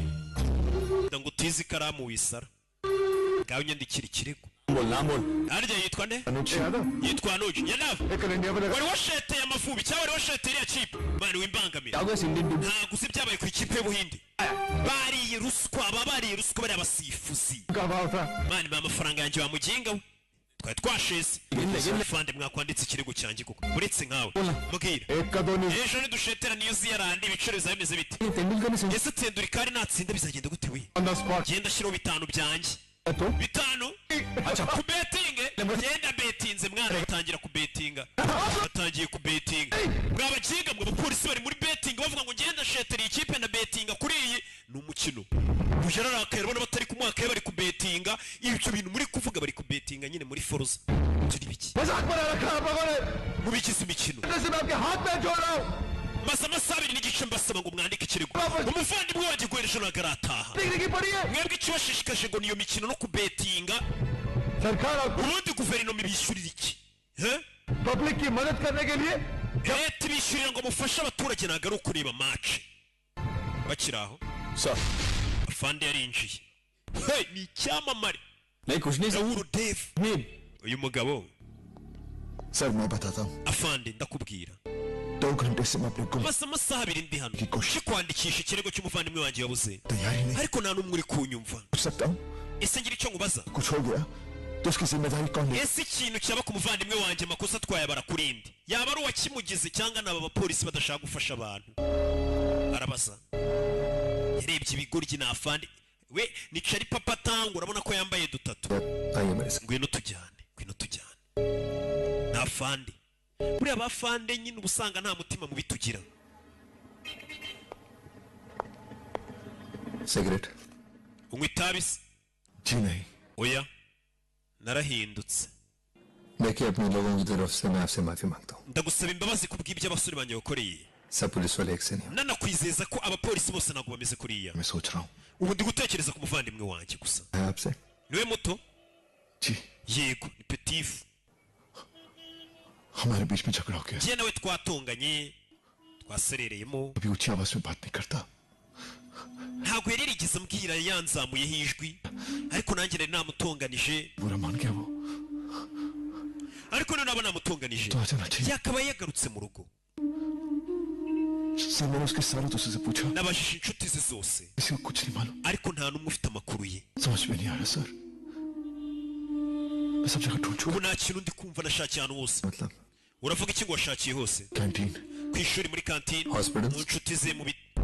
ndangutiza ikaramu wisara ngaho nyandikira ikirego बोल नाम बोल harya yitwa nde अनुज yitwa Anuj Yadav एक इंडिया में wari washeteye Amavubi cyangwa wari washeteye iriya kipe mani wimbangamira क्या हुआ Indian team ntabwo uzi ibyabaye ku ikipe y'Ubuhinde bariye ruswa bariye ruswa bari abasifuzi का भाव था mani ba amafaranga yanjye wamuginga we twari twasheze fande mwakwanditse ikirego cyanjye kuko uretse nkawe mbwira एक का दो नहीं ejo nidushetera niyo ziyarandi ibiciro bizaba bimeze bite Tendulkar ने ese Tendulkar natsinda bizagenda gute we on the spot genda shiraho bitanu byanjye तो bitanu ku betinge genda betinze mwana batangira ku betinga batangiye ku betinga mwabakinga mwe abapolisi bari muri betinga bavuga ngo ngenda shetera ikipe na betinga kuri iyi ni umukino ujararakaye urabona batari ku mwaka bari ku betinga ibyo bintu muri kuvuga bari ku betinga nyine muri Forza turi biki मजाक बना रखा है आप लोगों ने mubigize imikino जैसे मैं आपके हाथ में जोड़ रहा हूँ maze amasaha abiri n'igice mbasaba ngo mwandike ikirego umuvandimwe wanjye guhereje ntabwo arataha degree की पड़ी है mwebwe ikibashishikaje ngo niyo mikino no kubetinga सरकार आपको ubundi guverinoma ibishyurira iki public की मदद करने के लिए leta ibishyurira ngo mufashe abaturage ntabwo ari ukureba mace bakiri aho sir afande yarinjiye hey ni icyamamare नहीं कुछ नहीं सर Raoul Dave नहीं uyu mugabo सर मैं बताता हूँ afande ndakubwira 2 घंटे से मैं अपने गुम maze amasaha abiri ndi hano nje kwandikisha ikirego cy'umuvandimwe wanjye wabuze तैयारी नहीं ariko nta n'umwe uri kunyumva पूछ सकता हूँ ese ngira icyo ngubaza कुछ हो गया तो उसकी जिम्मेदारी कौन है ese ikintu cyaba ku muvandimwe wanjye amakosa twayabara kuri indi yaba ari uwakimugize cyangwa n'aba bapolisi badashaka gufasha abantu arabaza yarebye ibigoryi na afande we ni cari papa tango urabona ko yambaye dutatu आइए मेरे साथ ngwino tujyane na afande buriya abafande nyine uba usanga nta mutima mubi tugira cigarette unywa itabi se जी नहीं oya narahindutse देखिए अपने लोगों की तरफ से मैं आपसे माफी मांगता हूँ ndagusaba imbabazi kubw'ibyo abasore banjye bakoreye सब पुलिस वाले एक से नहीं nanakwizeza ko abapolisi bose ntabwo bameze kuriya मैं सोच रहा हूँ ubu ndi gutekereza ku muvandimwe wanjye gusa मैं आपसे niwe muto जी yego ni petifu हमारे बीच में झगड़ा हो गया njye nawe twatonganye twaserereyemo अभी ऊंची आवाज में बात नहीं करता ntabwo yari yarigeze ambwira yanzamuyeho ijwi ariko nanjye nari namutonganije बुरा मान गया वो ariko noneho naba namutonganije तो आ जाना चाहिए yakabaye yagarutse mu rugo sir मैंने उसके सारे दोस्तों से पूछा nabajije inshuti ze zose किसी को कुछ नहीं मालूम ariko nta n'umwe ufite amakuru ye समझ में नहीं आ रहा सर मैं सब जगह ढूंढ चुका ubu nta kintu ndi kumva nashakiye ahantu hose मतलब uravuga iki ngo washakiye hose canteen ku ishuri muri kantine Hospitals. mu nshuti ze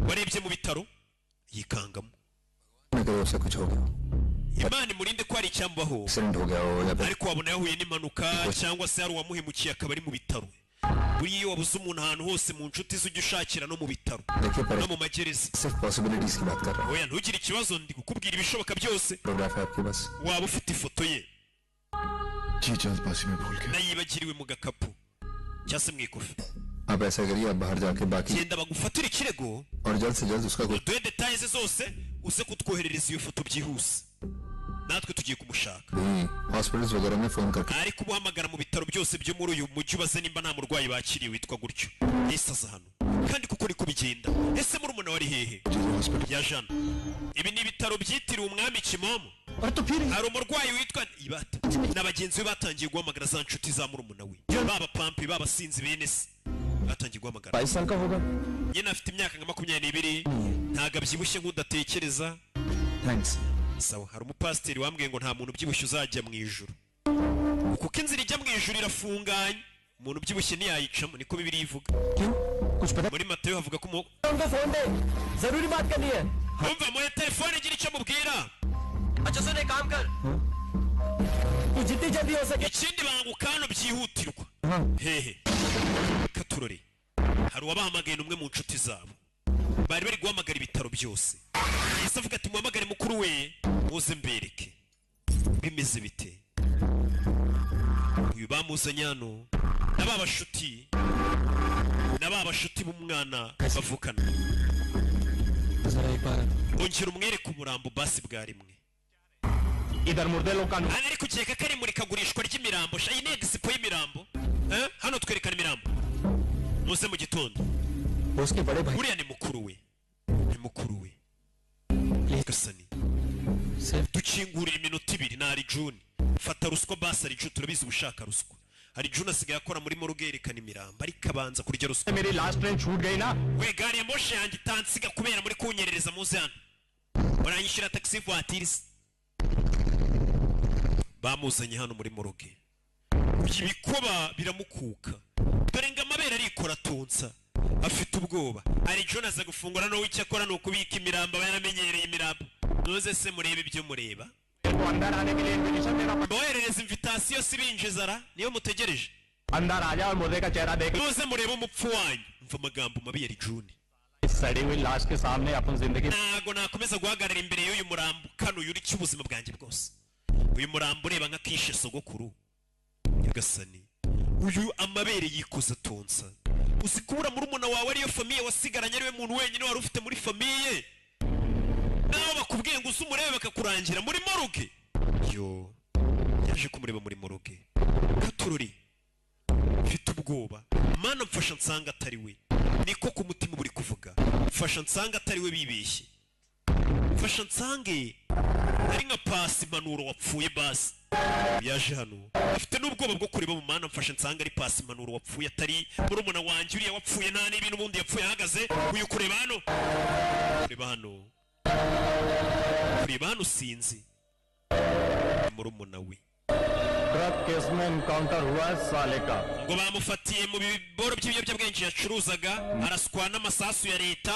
warebye mu bitaro yikangamo मैं करो उससे कुछ हो गया imana imurinde ko hari icyambaho accident हो गया हो या फिर ariko wabona yahuye n'impanuka cyangwa se hari uwamuhemukiye akaba ari mu bitaro buriya iyo wabuze umuntu ahantu hose mu nshuti ze ujya ushakira no mu bitaro देखिए पर no mu magereza सिर्फ पॉसिबिलिटीज की बात कर रहा हूँ oya ntugire ikibazo ndi kukubwira ibishoboka byose photograph है आपके पास waba ufite ifoto ye जी जल्दबाजी में भूल गया nayibagiriwe mu gakapu cyangwa se mu ikofi आप ऐसा करिए आप बाहर जाके बाकी genda bagufatire ikirego और जल्द से जल्द उसका कुछ uduhe detaye ze zose uze kutwoherereza iyo foto byihuse natwe tugiye kumushaka नहीं हॉस्पिटल्स वगैरह में फोन करके ariko ubuhamagara mu bitaro byose byo muri uyu mujyi ubaze nimba nta murwayi bakiriye witwa gutyo ese aza hano kandi kuko niko bigenda ese murumuna wari hehe hospital ya jana ibi ni ibitaro byitiriwe umwami kimomo और तो फिर hari umurwayi witwa ibata na bagenzi be batangiye guhamagara za nshuti za murumuna we baba pampi baba sinzi bene se batangiye guhamagara 22 साल का होगा nyine afite imyaka nka 22 ntabwo abyibushye nk'udatekereza thanks sawa hari umupasiteri wambwiye ngo nta muntu ubyibushye uzajya mu ijuru kuko inzira ijya mu ijuru irafunganye umuntu ubyibushye ntiyayicamo niko bibiri ivuga क्यों कुछ पता muri matayo havuga ko उनको फोन दे जरूरी बात करनी है umva muhe telefone gira icyo mubwira अच्छा सुन एक काम कर तू जितनी जल्दी हो सके ikindi banguka hano byihutirwa हाँ hehe katurore hari uwabahamagaye n'umwe mu nshuti zabo bari bari guhamagara ibitaro byose yahise avuga ati muhamagare mukuru we muze mbereke bimeze bite uyu bamuzanye hano na ba bashuti b'umwana bavukana जरा एक बार ongera umwereke umurambo basi bwa rimwe इधर मुर्दे लोग का hano ari kukeka ko ari imurikagurishwa ry'imirambo iyi ni egisipo y'imirambo hano twerekana imirambo muze mu gitondo उसके बड़े भाई uriya ni mukuru we gasani सिर्फ dukingurira iminota ibiri nari juni fata ruswa basi ari June turabizi ubushaka ruswa hari June asigaye akora muri morgue yerekana imirambo ariko abanza kurya ruswa मेरी last train छूट गई ना we gari ya moshi yanjye itansiga kubera muri kunyerereza muze hano baranyishyura taxi voiture bamuzanye hano muri morgue ibikoba biramukuka dore ngo amabere arikora tonsa afite ubwoba ari June aza gufungura no wicyo akora no kubika imirambo yaramenyereye imirambo noze se murebe ibyo mureba अंदर आने के लिए इनविटेशन देना पड़ता boherereza invitation sibinjizara niyo mutegereje अंदर आ जा और मुर्दे का चेहरा देख noze murebe umupfu wanyu mva amagambo mabi ya June इस सड़ी हुई लाश के सामने अपन जिंदगी ntago nakomeza guhagarara imbere y'uyu murambo kano yuri cy'ubuzima bwanjye bwose uyu murambo ureba nka kishe sogokuru yagasani uyu amabere yikoza tonsa usikura muri umuna wawe ariyo famiye wasigaranye ariwe muntu wenyine wari ufite muri famiye nawe bakubwiye ngo usumurebe bakakurangira muri morgue yo yaje kumureba muri morgue katururi mfite ubwoba mana mfasha nsanga atari we niko ku mutima buri kuvuga mfasha nsanga atari we bibeshye mfasha nsange ari nka pasi impanuro wapfuye basi yaje hano afite n'ubwoba bwo kureba mu mana mfasha nsanga ari pasi impanuro wapfuye atari muri umuna wanjye uriya wapfuye nta n'ibintu ubundi yapfuye ahagaze uyu kureba hano kureba hano sinzi muri umuna we drug case में एनकाउंटर हुआ है साले का ngo bamufatiye mu biboro by'ibiyobyabwenge yacuruzaga araswa n'amasasu ya leta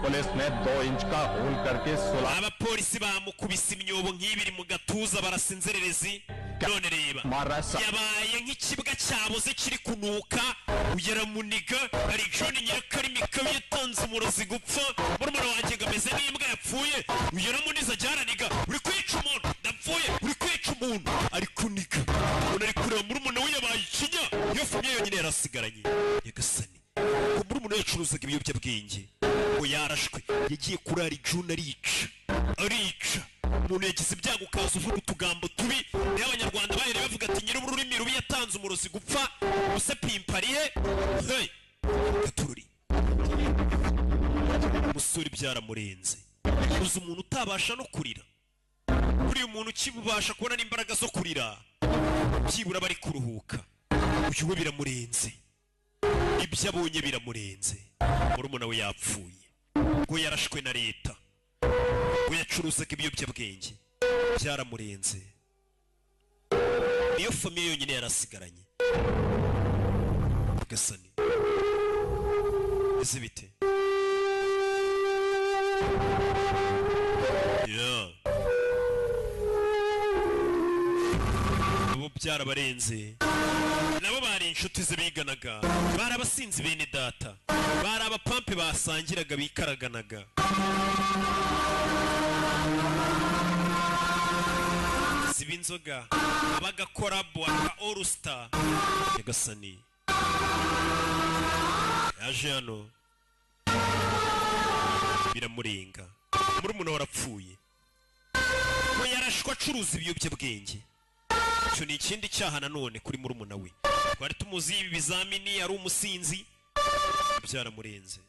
police ने 2 इंच का होल करके सुला abapolisi bamukubise imyobo nk'ibiri mu gatuza barasinzererezi none reba yabaye nk'ikibwa cyaboze kiri kunuka uyaramuniga ari John nyirakarimi kabi yatanze umurozi gupfa murumuna wanjye ngameze n'imbwa yapfuye uyaramuniza jaraniga uri kwica umuntu ndapfuye uri kwica umuntu ari kuniga umuntu ari kureba murumuna we yabaye ikinya iyo famiye yonyine yarasigaranye yagasani ko murumuna yacuruzaga ibiyobyabwenge ngo yarashwe yagiye kurara John arica umuntu yagize ibyago ukaza uvuga utugambo tubi niyo abanyarwanda bahereye bavuga ati nyiri ururimi rubi yatanze umurozi gupfa ubuse pimpariye hey katururi umusore byaramurenze uzi umuntu utabasha no kurira buriya umuntu ukibubasha kubona n'imbaraga zo kurira byibura bari kuruhuka uyu we biramurenze ibyo abonye biramurenze murumuna we yapfuye ngo yarashwe na leta ngo yacuruzaga ibiyobyabwenge byaramurenze niyo famiye yonyine yarasigaranye gasani ese bite nabo byarabarenze nabo bari inshuti ze biganaga bari abasinzi bene data bari abapampe basangiraga bikaraganaga ziba inzoga abagakora aka All Star yagasani yaje hano biramurenga murumuna warapfuye ko yarashwe acuruza ibiyobyabwenge icyo ni ikindi cyaha nanone kuri murumuna we twari tumuzi ibi bizamini ari umusinzi byaramurenze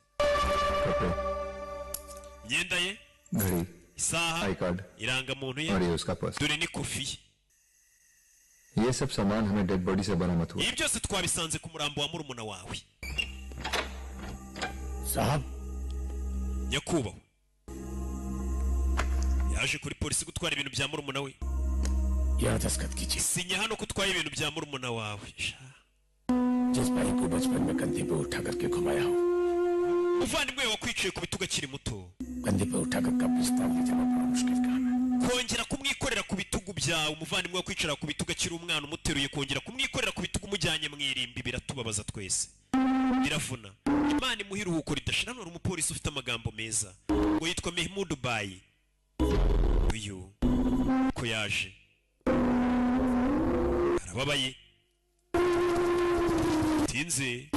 imyenda ye घड़ी isaha I card irangamuntu ye और ये उसका purse dore ni kofi ये सब सामान हमें dead body से बरामद हुआ ibi byose twabisanze ku murambo wa murumuna wawe साहब nyakubahwa yaje kuri polisi gutwara ibintu bya murumuna we यहाँ दस्तखत कीजिए sinya hano ko utwaye ibintu bya murumuna wawe जिस भाई को बचपन में कंधे पे उठा करके घुमाया हो umuvandimwe wakwiciye ku bitugu akiri muto कंधे पे उठा कर कब्रिस्तान ले जाना बड़ा मुश्किल काम है kongera kumwikorera ku bitugu byawe umuvandimwe wakwicara ku bitugu akiri umwana umuteruye kongera kumwikorera ku bitugu umujyanye mu irimbi biratubabaza twese biravuna imana imuha iruhuko ridashira hano hari umupolisi ufite amagambo meza ngo yitwa Mehmoud Bayi uyu ko yaje arababaye tinze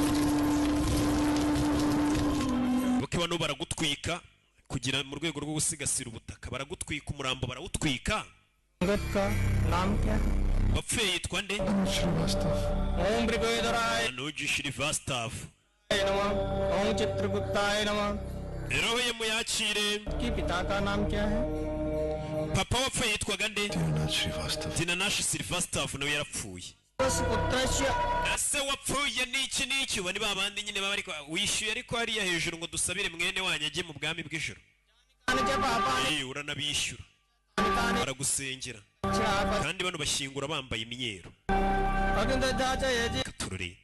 boke bano baragutwika kugira mu rwego rwo gusigasira ubutaka baragutwika umurambo barawutwika का नाम क्या है wapfuye yitwa nde ओम ब्रिगेडराय Anuji Shrivastav नमः ओम चित्रगुप्ताय नमः roho ye muyakire की पिता का नाम क्या है papa wapfuye yitwaga nde Dinanath Srivastava dinanashi silvastav nawe yarapfuye ese wapfuye n'iki n'iki ubu ni ba bandi nyine baba ariko wishyuye ariko hariya hejuru ngo dusabire mwene wanyu ajye mu bwami bw'ijoro uranabishyura baragusengera kandi bano bashyingura bambaye imyeru katurure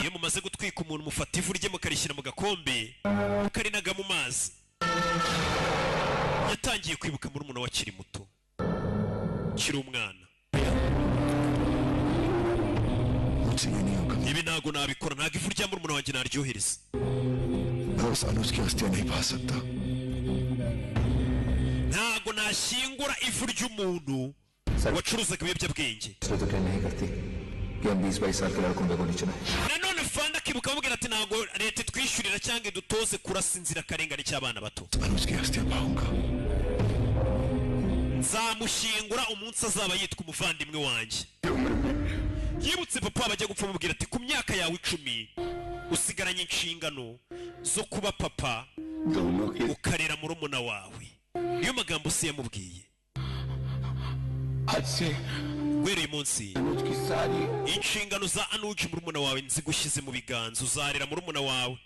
iyo mumaze gutwika umuntu mufata ivu rye mukarishyira mu gakombe mukarinaga mu mazi yatangiye kwibuka murumuna we akiri muto kiri umwana ibi ntago nabikora ntago ivu rya murumuna wanjye naryohereza ntago nashyingura ivu ry'umuntu wacuruzaga ibiyobyabwenge nanone fanda akibuka amubwira ati ntago leta itwishyurira cyangwa idutoze kurasa inzirakarengane cy'abana bato nzamushyingura umunsi azaba yitwa umuvandimwe wanjye yibutse papa bajya gupfa amubwira ati ku myaka yawe 10 usigaranye inshingano zo kuba papa ukarera murumuna wawe niyo magambo se yamubwiye guhera uyu munsi inshingano za Anuj murumuna wawe nzigushyize mu biganza uzarera murumuna wawe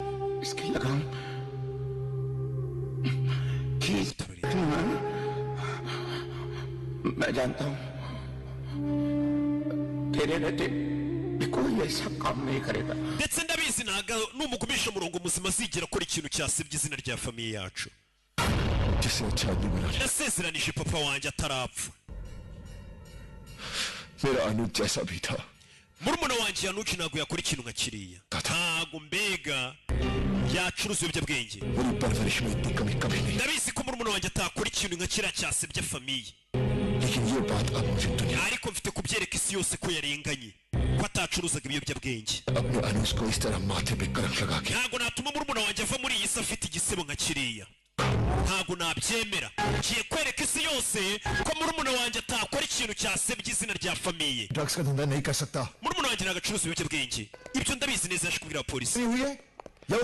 मैं जानता हूं तेरे बेटे कोई ऐसा काम नहीं करेगा ndetse ndabizi ntago numugumisha murongo muzima zigera akora ikintu cyasebye izina rya famiye yacu nasezeranije papa wanjye atarapfa मेरा अनुज जैसा भी था murumuna wanjye Anuj ntago yakora ikintu nka kiriya ntago mbega yacuruza ibiyobyabwenge ndabizi ko murumuna wanjye atakora ikintu nka kiriya cyasebye famiye ariko mfite kubyereka isi yose ko yarenganye ko atacuruzaga ibiyobyabwenge ntago natuma murumuna wanjye ava muri iyi si afite igisebo nka kiriya ntago nabyemera ngiye kwereka isi yose ko murumuna wanjye atakora ikintu cyasebye izina rya famiye murumuna wanjye ntago acuruza ibiyobyabwenge ibyo ndabizi neza yaje kubwira abapolisi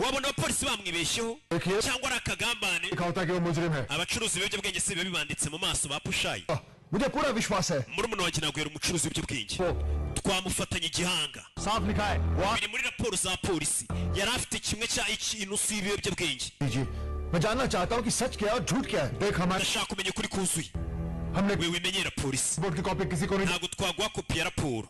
wabona abapolisi bamwibeshyeho cyangwa ari akagambane abacuruzi ibiyobyabwenge si biba bibanditse mu maso bapushaye मुझे पूरा विश्वास है murumuna wanjye ntabwo yari umucuruzi w'ibiyobyabwenge twamufatanye igihanga साफ लिखा है biri muri raporo za polisi yari afite kimwe cya inusu y'ibiyobyabwenge मैं जानना चाहता हूँ कि सच क्या है और झूठ क्या है देख हमारे ndashaka kumenya ukuri kuzuye हमने we wimenyera polisi रिपोर्ट की कॉपी किसी को नहीं ntabwo twaguha kopi ya raporo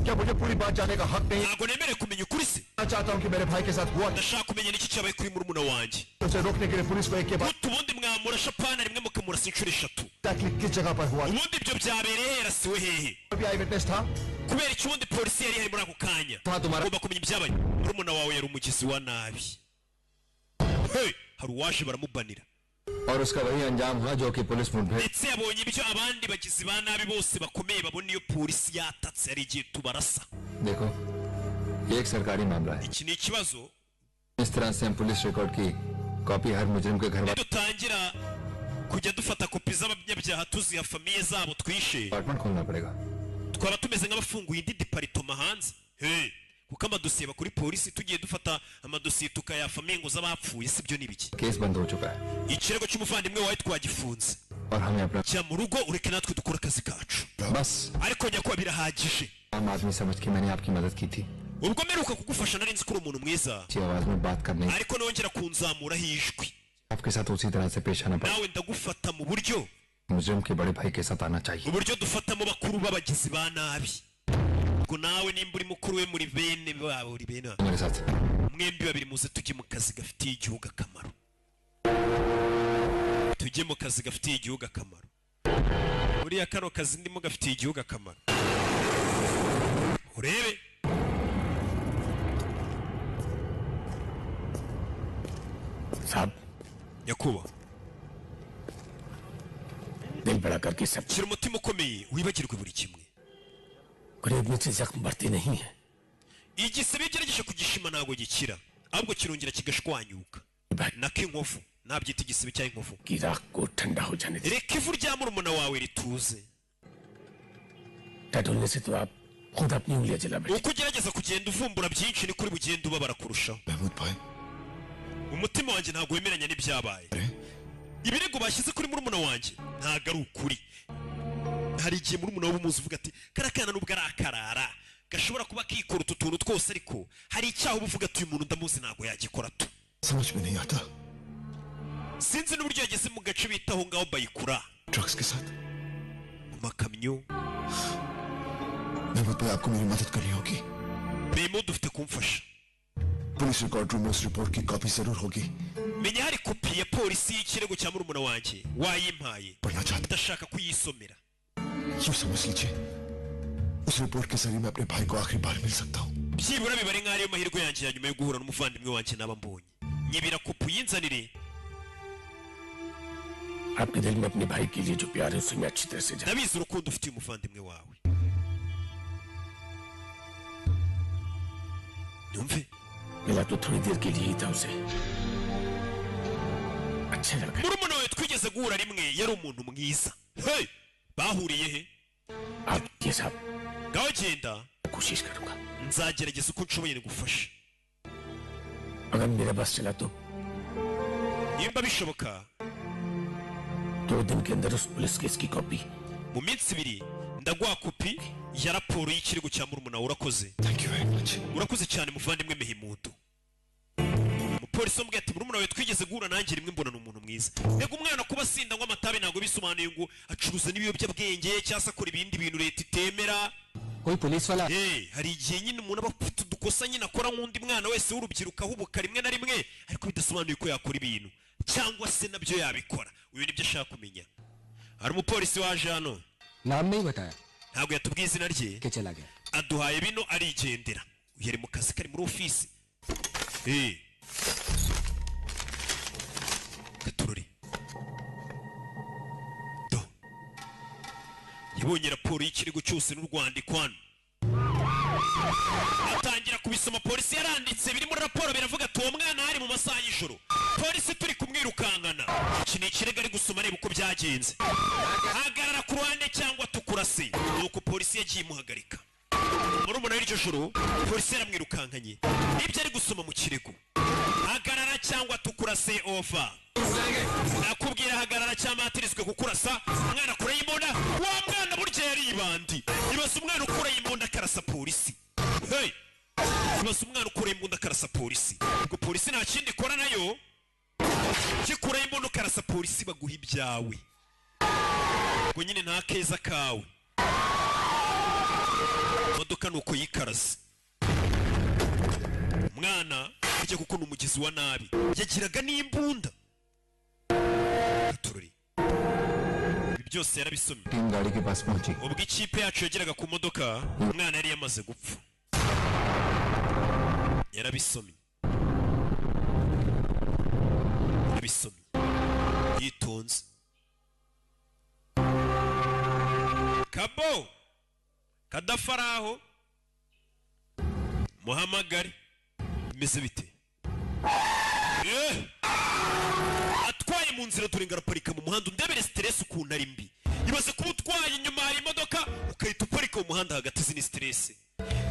क्या मुझे पूरी बात जानने का हक नहीं ntabwo nemerewe kumenya ukuri se मैं चाहता हूँ कि मेरे भाई के साथ हुआ ndashaka kumenya n'iki cyabaye kuri murumuna wanjye उसे रोकने के लिए पुलिस को एक के बाद ubundi mwamurasha pana rimwe mukamurasa inshuro 3 किस जगह पर हुआ ubundi ibyo byabereye yarasiwe hehe अभी आई विटनेस था kubera iki ubundi polisi yari muri ako kanya ugomba kumenya ibyabaye murumuna wawe yari umugizi wa nabi hey hari uwaje baramubanira और उसका वही अंजाम हुआ जो कि पुलिस मुठभेड़ ndetse yabonye ibyo abandi bagizi ba nabi bose bakomeye babona iyo polisi yatatse ari igihe tubarasa देखो ये एक सरकारी मामला है iki ni ikibazo इस तरह से हम पुलिस रिकॉर्ड की कॉपी हर मुजरिम के घर dutangira kujya dufata kopi z'abanyabyaha tuziha famiye zabo twishe apartment खोलना पड़ेगा twaba tumeze nk'abafunguye indi departoma hanze hey kuko amadosiye bakuri polisi tugiye dufata amadosiye tukayaha famiye ngo z'abapfuye sibyo nibiki case बंद हो चुका है ikirego cy'umuvandimwe wawe twagifunze और हमें अपना jya mu rugo ureke natwe dukora akazi kacu बस ariko nyakubahwa birahagije आम आदमी समझ के मैंने आपकी मदद की थी ubwo mperuka kugufasha nari nzi ko uri umuntu mwiza अच्छी आवाज में बात करने ariko nongera kunzamuraho ijwi आपके साथ उसी तरह से पेश आना पड़ा nawe ndagufata mu buryo मुजरिम के बड़े भाई के साथ आना चाहिए uburyo dufatamo bakuru b'abagizi ba nabi ubwo nawe nimba uri mukuru we muri bene babo uri bene मेरे साथ mwembi babiri muze tujye mu kazi gafitiye igihugu akamaro tujye mu kazi gafitiye igihugu akamaro buriya kano kazi ndimo gafitiye igihugu akamaro urebe साहब nyakubahwa दिल बड़ा करके सब shyira umutima ukomeye wibagirwe buri kimwe गरीब में से जख्म बढ़ते नहीं है igisebe gerageje kugishima ntabwo gikira ahubwo kirongera kigashwanyuka nako inkovu nabyita igisebe cya inkovu कि राख को ठंडा हो जाने दे reka ivu rya murumuna wawe rituze टटोलने से तो आप खुद अपनी उंगलियां जला बैठे uko ugerageza kugenda uvumbura byinshi ni kuri bugenda ubabara kurushaho Mahmood भाई umutima wanjye ntabwo wemeranya n'ibyabaye ibirego bashyize kuri murumuna wanjye ntago ari ukuri. Hari igihe murumuna w'umuzi uvuga ati karakana nubwo ari akarara gashobora kuba kikora utu tuntu twose, ariko hari icyaha uba uvuga ati uyu muntu ndamuzi ntago yagikora tu. समझ में नहीं आता Sinzi n'uburyo yageze mu gace bitaho ngaho bayikura drugs के साथ mu makamyo. Mahmood भाई आपको मेरी मदद करनी होगी. Memo dufite kumfasha. Police record room में उस रिपोर्ट की कॉपी जरूर होगी. Menya hari kopi ya polisi y'ikirego cya murumuna wanjye wayimpaye. पढ़ना चाहता Ndashaka kuyisomera. यूं समझ लीजिए उस रिपोर्ट के जरिए मैं अपने भाई को आखिरी बार मिल सकता हूँ. Byibura bibare nk'ariyo mahirwe yanjye ya nyuma yo guhura n'umuvandimwe wanjye naba mbonye. Nyibira kopi yinzanire. आपके दिल में अपने भाई के लिए जो प्यार है उसे मैं अच्छी तरह से जानता Ndabizi urukundo ufitiye umuvandimwe wawe. Numve हूँ. मिला तो थोड़ी देर के लिए ही था उसे. अच्छा लड़का. murumuna wawe twigeze guhura rimwe yari umuntu mwiza. Hey, bahuriye he? आप ये साहब Ngaho genda कोशिश करूंगा. nzagerageza uko nshoboye ngufasha. अगर मेरा बस चला तो Nimba bishoboka 2 दिन के अंदर उस पुलिस केस की copy mu minsi ibiri ndaguha kopi ya raporo y'ikirego cya murumuna wawe. Urakoze. Thank you very much. Urakoze cyane muvandimwe Mehimudu. Umupolisi wambwiye ati murumuna wawe twigeze guhura nanjye rimwe mbona ni umuntu mwiza. Mbega umwana kuba asinda ngo amatabi ntabwo bisobanuye ngo acuruza n'ibiyobyabwenge cyangwa se akora ibindi bintu leta itemera. कोई पुलिस वाला Hari igihe nyine umuntu aba afite udukosa nyine akora nk'undi mwana wese w'urubyiruko ahubuka rimwe na rimwe, ariko bidasobanuye ko yakora ibintu cyangwa se nabyo yabikora. Uyu nibyo ashaka kumenya. Hari umupolisi waje hano नाम नहीं बताया ntabwo yatubwiye izina rye, कि चला गया. aduhaye bino arigendera. Uyu ari mu kazi kari muri ofisi. Gatururi do yabonye raporo y'ikirego cyose n'urwandiko hano, atangira kubisoma. Polisi yaranditse biri muri raporo biravuga ati uwo mwana hari mu masaha y'ijoro, polisi turi kumwirukankana. Iki ni ikirego ari gusoma areba uko byagenze. Hagarara ku ruhande cyangwa tukurase. Nuko polisi yagiye imuhagarika. Murumuna w'iryo joro polisi yaramwirukankanye. Ibyo ari gusoma mu kirego, hagarara cyangwa tukurase over. Nakubwira hagarara cyangwa hatirizwe kukurasa. Umwana kure y'imbunda, wa mwana burya yari ibandi. Ibaza umwana ukure y'imbunda akarasa polisi. Hey, ibaza umwana ukure y'imbunda akarasa polisi. Ubwo polisi nta kindi ikora nayo, kikure y'imbunda ukarasa polisi baguha ibyawe. Ubwo nyine nta keza kawe. Modoka nuko yikarase. Umwana ajya kuko ni umugizi wa nabi, yagiraga n'imbunda. Gatururi ibi byose yarabisomye. Team गाड़ी के पास पहुंची. Ubwo ikipe yacu yageraga ku modoka, umwana yari yamaze gupfa. Yarabisomye yitonze. Kabo kadafaraho muhamagare. Bimeze bite? Atwaye mu nzira turenga araparika mu muhanda. Undebere stress ukuntu ari mbi. Ibaze kuba utwaye inyuma hari imodoka ukahita uparika mu muhanda hagati. Izi ni stress.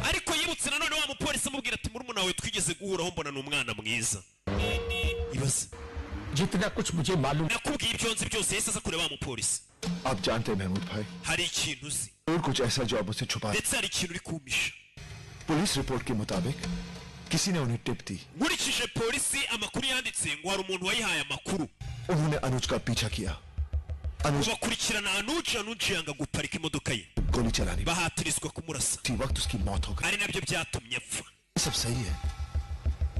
Ariko yibutse nanone wa mupolisi amubwira ati murumuna wawe twigeze guhuraho mbona ni umwana mwiza. Ibaze जितना कुछ मुझे मालूम. nakubwiye ibyo nzi byose. Yahise aza kureba wa mupolisi. आप जानते हैं महमूद भाई, Hari ikintu uzi और कुछ ऐसा जो आप मुझसे छुपा. ndetse hari ikintu uri kumpisha. Police report के मुताबिक किसी ने उन्हें टिप दी. Nkurikije polisi amakuru yanditse ngo hari umuntu wayihaye amakuru. उन्होंने अनुज का पीछा किया. अनुज bakurikirana Anuji yanga guparika imodoka ye, गोली चलानी. bahatirizwa kumurasa. उसी वक्त उसकी मौत हो गई. Ari nabyo byatumye apfa. सब सही है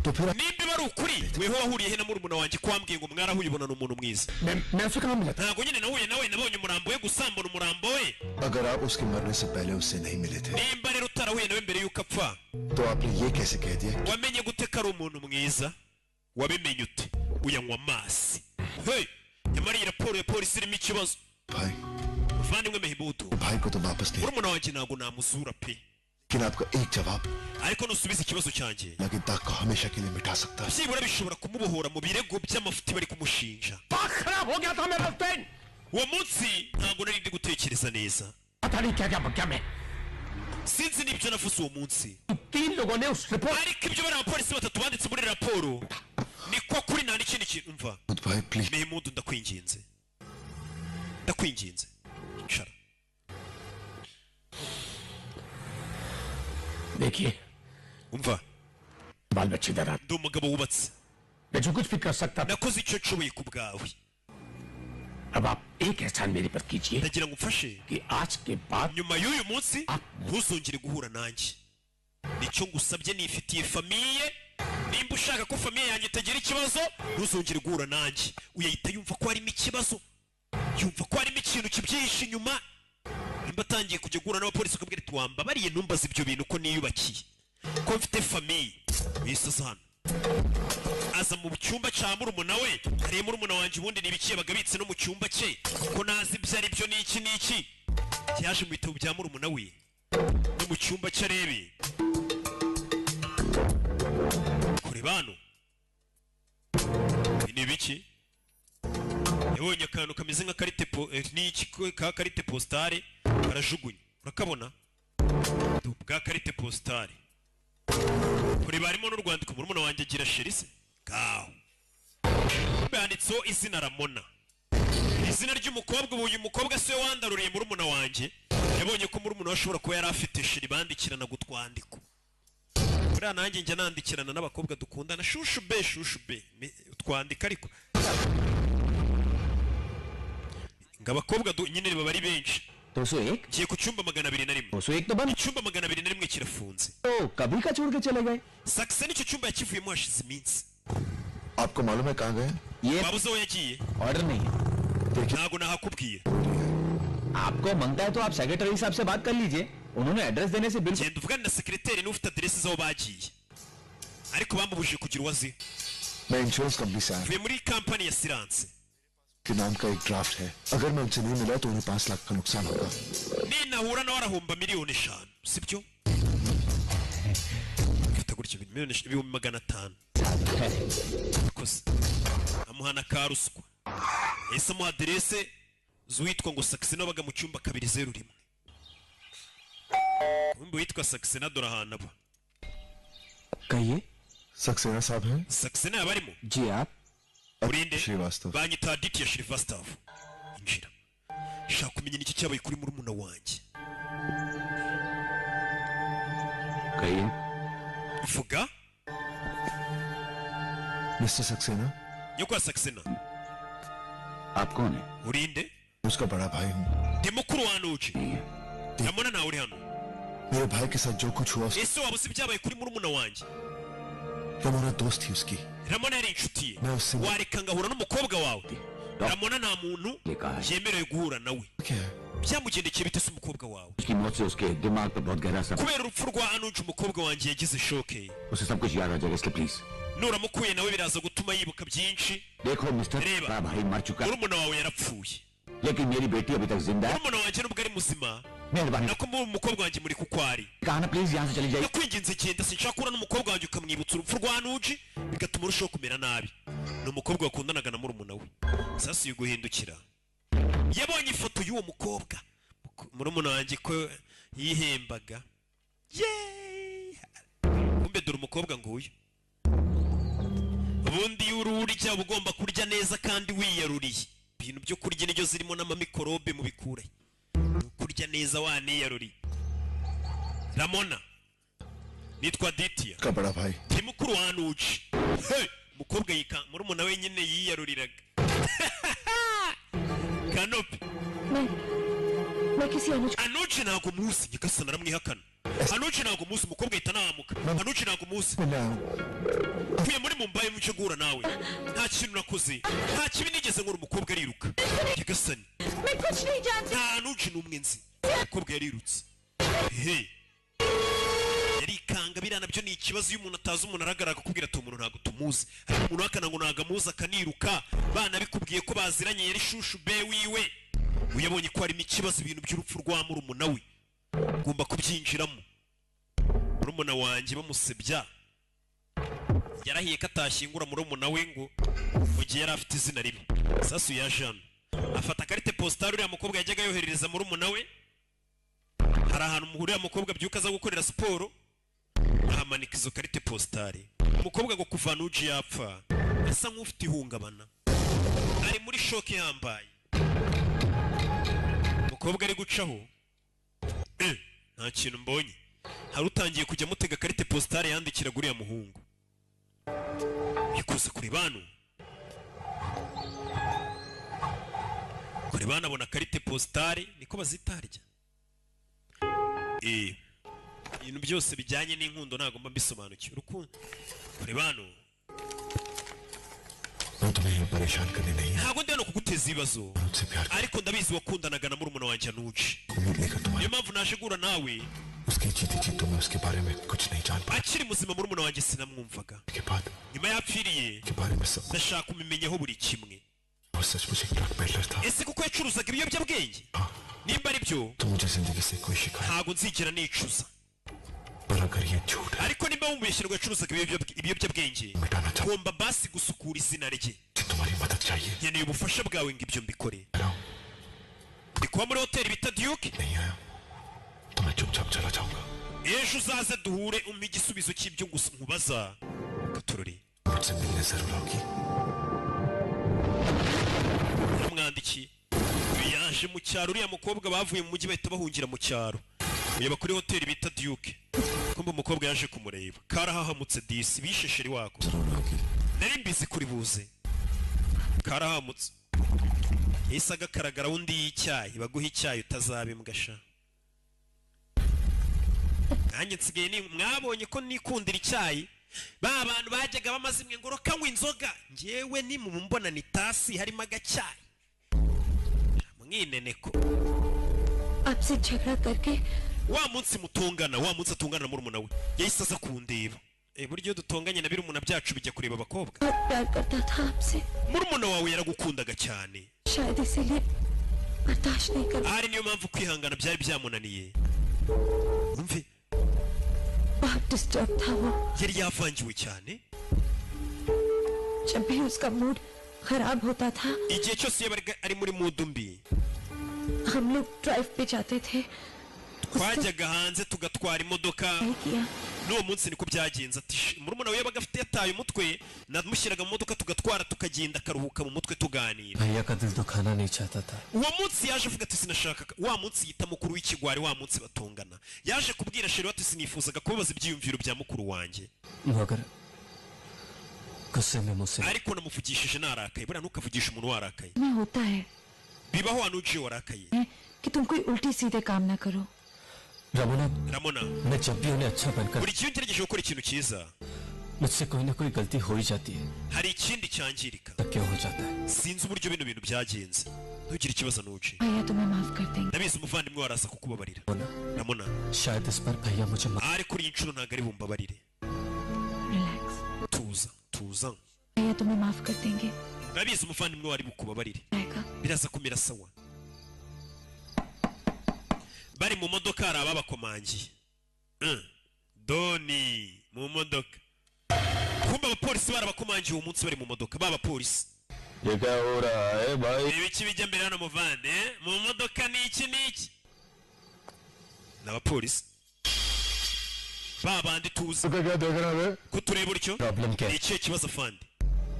तो फिर Nimba bari ukuri, weho wahuriye he na murumuna wanjye ko wambwiye ngo mwarahuye ubona ni umuntu mwiza? मैं उसे कहाँ मिला था? Ntabwo nyine nahuye nawe, nabonye umurambo we gusa mbona umurambo we. अगर आप उसके मरने से पहले उससे नहीं मिले थे Nimba rero utarahuye nawe mbere y'uko apfa, तो आपने ये कैसे कह दिया? wamenye gute ko ari umuntu mwiza? Wabimenye ute? Uyanywa amazi. Hey, nyamara iyi raporo ya polisi irimo ikibazo. भाई Muvandimwe Mehimudu, भाई को तो वापस ले, murumuna wanjye ntabwo namuzura pe. लेकिन आपका एक जवाब Ariko nusubiza ikibazo cyanjye, लगे दाग को हमेशा के लिए मिटा सकता है. byibura bishobora kumubohora mu birego by'amafuti bari kumushinja. दिमाग खराब हो गया था मेरा उस दिन. Uwo munsi ntabwo nari ndi gutekereza neza. पता नहीं क्या क्या बक्या मैं. Sinzi n'ibyo navuze uwo munsi. 3 लोगों ने उस report Ariko ibyo bari abapolisi batatu banditse muri raporo niko kuri nta n'ikindi kintu umva भाई प्लीज Mahmoud ndakwinginze icara देखिए umva बाल बच्चे दरा ndi umugabo wubatse मैं जो कुछ भी कर सकता था nakoze icyo nshoboye ku bwawe अब आप एक एहसान मेरे पर कीजिए ndagira ngo umfashe कि आज के बाद nyuma y'uyu munsi ntuzongere guhura nanjye nicyo ngusabye nifitiye famiye nimba ushaka ko famiye yanjye itagira ikibazo ntuzongere guhura nanjye uyahita yumva ko harimo ikibazo yumva ko harimo ikintu kibyihishe inyuma nimba atangiye kujya guhura n'abapolisi ukabwira ati wambabariye ntumbaze ibyo bintu ko niyubakiye ko mfite famiye wisaza hano aza mu cyumba cya murumuna we harimo murumuna wanjye ubundi n'ibikiye bagabitse no mu cyumba cye ko nazi ibyo ari byo n'iki yaje mu bitabo bya murumuna we no mu cyumba cye arebe kureba hano ni ibiki yabonye akantu kameze nka karite postale karajugunya urakabona bwa karite postale kureba harimo n'urwandiko murumuna wanjye agira sherise ngaho banditseho izina Ramona izina ry'umukobwa ubu uyu mukobwa siwe wandaruriye murumuna wanjye yabonye ko murumuna we ashobora kuba yari afite sheri bandikirana gutwandiko buriya nanjye njya nandikirana n'abakobwa dukundana shushu be utwandika ariko ngo abakobwa nyine baba ari benshi 201 ngiye ku cyumba 201 201 तो बंद icyumba 201 kirafunze तो कभी का छोड़ के चले गए Sakse nicyo cyumba yakivuyemo hashize iminsi आपको मालूम है कहाँ गए ये waba uzi aho yagiye order नहीं है ntabwo nahakubwiye आपको मांगता है तो आप सेक्रेटरी साहब से बात कर लीजिए उन्होंने एड्रेस देने से बिल्कुल genda uvugane na sekreteri n'ufite aderesi z'aho bagiye ariko bamubujije kugira uwo azi मैं इंश्योरेंस कंपनी से आया mvuye muri kampani ya siranse के नाम का एक ड्राफ्ट है अगर मैं उनसे नहीं मिला तो उन्हें 5 लाख का नुकसान होगा ninahura nawe arahomba miliyoni 5 sibyo ufite gutya ibihumbi 500 kosa amuhana ka ruswa yahise amuha aderese z'uwitwa ngo Saxena wabaga mu cyumba 201 kumbe witwa Saxena dore ahantu aba कहिए सक्सेना साहब हैं Saxena yaba arimo जी आप urinde Srivastava banyita Aditya Shrivastava injira shaka kumenya n'iki cyabaye kuri murumuna wanjye कहिए vuga mister Saxena nyoko ya Saxena आप कौन है urinde उसका बड़ा भाई हूँ ndi mukuru wa Nuji Ramona nawe uri hano मेरे भाई के साथ जो कुछ हुआ ese waba uzi ibyabaye kuri murumuna wanjye Ramona दोस्त थी उसकी Ramona yari inshuti ye Nelson. wareka ngahura n'umukobwa wawe Ramona nta muntu yemerewe guhura nawe क्या है byamugendekeye bite se umukobwa wawe उसकी मौत से उसके दिमाग पर बहुत गहरा असर kubera urupfu rwa Anuji umukobwa wanjye yagize shoke उसे सब कुछ याद आ जाएगा इसलिए please nuramukuye nawe biraza gutuma yibuka byinshi देखो मिस्टर रेवा। बड़ा भाई मर चुका है murumuna wawe yarapfuye लेकिन मेरी बेटी अभी तक जिंदा है murumuna wanjye nubwo ari muzima मेहरबानी nako umukobwa wanjye muri kukwari कहा ना प्लीज यहाँ से चली जाइए nakwinginze genda sinshaka kubona n'umukobwa wanjye ukamwibutsa urupfu rwa Anuji bigatuma urushaho kumera nabi ni umukobwa wakundanaga na murumuna we sasa uyu guhindukira yabonye ifoto y'uwo mukobwa murumuna wanjye ko yihembaga yeee kumbe dore umukobwa nguyu ubundi iyo ururya uba ugomba kurya neza kandi wiyaruriye ibintu byo kurya nibyo zirimo n'amamikorobe mu bikure kurya neza waniyaruriye Ramona nitwa Aditya का बड़ा भाई ndi mukuru wa Anuji umukobwa murumuna we nyine yiyaruriraga Kanopi मैं किसी अनुज Anuji ntabwo muzi nyagasani aramwihakana Anuji ntabwo muzi umukobwa ahita anahamuka Anuji ntabwo muzi mvuye muri Mumbai mucyo guhura nawe nta kintu nakoze nta kibi nigeze nkora umukobwa ariruka nyagasani मैं कुछ नहीं जानती nta Anuji n'umwe nzi umukobwa yarirutse he yarikanga biriya nabyo ni ikibazo iyo umuntu atazi umuntu aragaragara akakubwira ati umuntu ntabwo tumuzi ariko umuntu akana ngo ntabwo amuzi akaniruka bana bikubwiye ko baziranye yari shushu be wiwe uyabonye ko harimo ikibazo ibintu by'urupfu rwa murumuna we ugomba kubyinjiramo murumuna wanjye bamusebya yarahiye ko atashyingura murumuna we ngo mu gihe yari afite izina ribi sasu yaje hano afata karite postale uriya mukobwa yajyaga yoherereza murumuna we hari ahantu muhurira mukobwa byuka aza gukorera siporo ahamanika izo karite postale umukobwa ngo kuva Anuji yapfa asa nk'ufite ihungabana, ari muri shoke yambaye. Umukobwa ari gucaho, nta kintu mbonye. Hari utangiye kujya mutega karite postale yandikira guriya muhungu. Yikuze kuri bantu. Kuri bana abona karite postale niko bazitarya. Ibintu byose bijyanye n'inkundo ntago mba mbisobanukiwe. Urukundo kuri bantu ntabwo ndi hano kuguteza ibibazo, ariko ndabizi wakundanaga na murumuna wanjye Anuji. Niyo mpamvu naje guhura nawe. Akiri muzima murumuna wanjye sinamwumvaga, nyuma yapfiriye ndashaka kumimenyaho buri kimwe. Ese kuko yacuruzaga ibiyobyabwenge? Nimba ari byo ntabwo nzigera nicuza, ariko nimba wumvise ngo yacuruzaga ibiyobyabwenge ngomba basi gusukura izina rye. Nkeneye ubufasha bwawe ngo ibyo mbikore. Ndi kuba muri hoteli bita Duke. Ejo uzaze duhure umpe igisubizo cy'ibyo nkubaza. Katurori yamwandikiye, yaje mu cyaro. Uriya mukobwa bavuye mu mujyi bahita bahungira mu cyaro, uyaba kuri hoteli bita Duke. Kumbe umukobwa yaje kumureba, karahahamutse disi, bishesheri wako. Nari mbizi kuri buze, karahamutse. Yahise agakaragara undi y'icyayi, baguha icyayi utazaba imbwa sha. Nanjye nsigaye mwabonye ko nikundira icyayi. Ba bantu bajyaga bamaze imwe ngo kanywa inzoga, njyewe ni mu mbona ni tasi harimo agacyayi. Mwineneko आपसे झगड़ा करके wa munsi mutongana, wa munsi atungana na murumuna we yahise aza kundeba. Buryo dutonganye na birumuna byacu bijya kureba abakobwa. प्यार करता था आपसे, Murumuna wawe yaragukundaga cyane, शायद इसीलिए बर्दाश्त नहीं कर ari niyo mpamvu kwihangana byari byamunaniye. Umve बहुत डिस्टर्ब था वो. yari yavangiwe cyane. जब भी उसका मूड खराब होता था Igihe cyose yabaga ari muri mudu mbi, हम लोग ड्राइव पे जाते थे. twajyaga hanze tugatwara imodoka. नहीं किया. N'uwo munsi niko byagenze. Ati murumuna we yabaga afite yataye umutwe, namushyiraga mu modoka tugatwara tukagenda akaruhuka mu mutwe tuganira. भैया का दिल दुखाना नहीं चाहता था. Uwo munsi yaje avuga ati sinashaka. Wa munsi yita mukuru w'ikigwari, wa munsi batongana, yaje kubwira Sheri ati sinifuzaga kubabaza ibyiyumviro bya mukuru wanjye, मगर गुस्से में मुझसे ariko namuvugishije narakaye. Buriya ntukavugisha umuntu warakaye. में होता है Bibaho Anuji warakaye. कि तुम कोई उल्टी सीधे काम ना करो. रमोना Ramona, मैं जब भी उन्हें अच्छा बनकर buri gihe ngerageje gukora ikintu cyiza मुझसे कोई ना कोई गलती हो ही जाती है. hari ikindi cyangirika. तब क्यों हो जाता है? Sinzi uburyo bino bintu byagenze. Ntugire ikibazo Anuji, भैया तुम्हें माफ कर देंगे. ndabizi umuvandimwe waraza kukubabarira. Ramona, शायद इस पर भैया मुझे ariko kuri iyi nshuro ntabwo ari bumbabarire. Relax. Tuza भैया तुम्हें माफ कर देंगे. ndabizi umuvandimwe wari bukubabarire. रहेगा. Biraza kumera sawa. Bari mu modoka hari ababakomangiye. Doni mu modoka. Kumba abapolisi barabakomangiye uwo munsi bari mu modoka, b'abapolisi. ये क्या हो रहा है भाई? Ibiki bijya mbere hano muvande, mu modoka ni iki n'abapolisi. Babandi tuzi तो क्या देख रहा है? kutureba utyo. प्रॉब्लम क्या Ni है? ikihe kibazo fandi?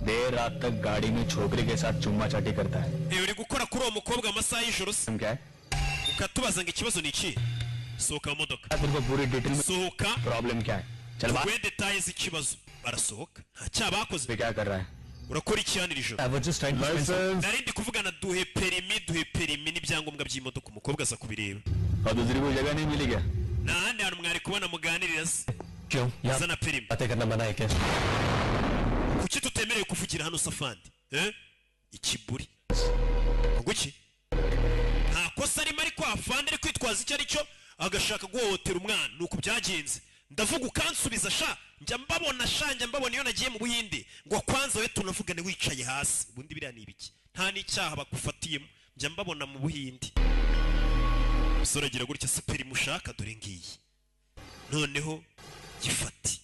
देर रात तक गाड़ी में छोकरे के साथ चुम्मा चाटी करता है. Uri gukora kuri uwo mukobwa amasaha y'ijoro se? क्या है? Ukatubaza ngo ikibazo ni iki? Sohoka mu modoka. तेरे को पूरी डिटेल में Sohoka. प्रॉब्लम क्या है? चल बात We details z'ikibazo. Barasohoka. Nta cyaha bakoze. पे क्या कर रहा है? Urakora iki hano iri joro? I was just trying to spend some... Nari ndi kuvugana duhe perimi n'ibyangombwa by'imodoka. Umukobwa aza kubireba. और दूसरी कोई जगह नहीं मिली क्या? Nta handi hantu mwari kubona muganirira se? क्यों? यहाँ Zana perimi. बातें करना मना है क्या? Kuki tutemerewe kuvugira hano safandi? Ikiburi. Kuki? Nta kosa arimo ariko afande ari kwitwaza icyo ari cyo agashaka guhohotera umwana. Nuko byagenze. Ndavuga ukansubiza sha, njya mbabona iyo nagiye mu Buhinde ngo kwanza we tunavugane wicaye hasi. Ubundi biriya ni ibiki? Nta n'icyaha bagufatiyemo. Njya mbabona mu Buhinde. Umusore agira gutya se peri mushaka dore ngiyi. Noneho gifati.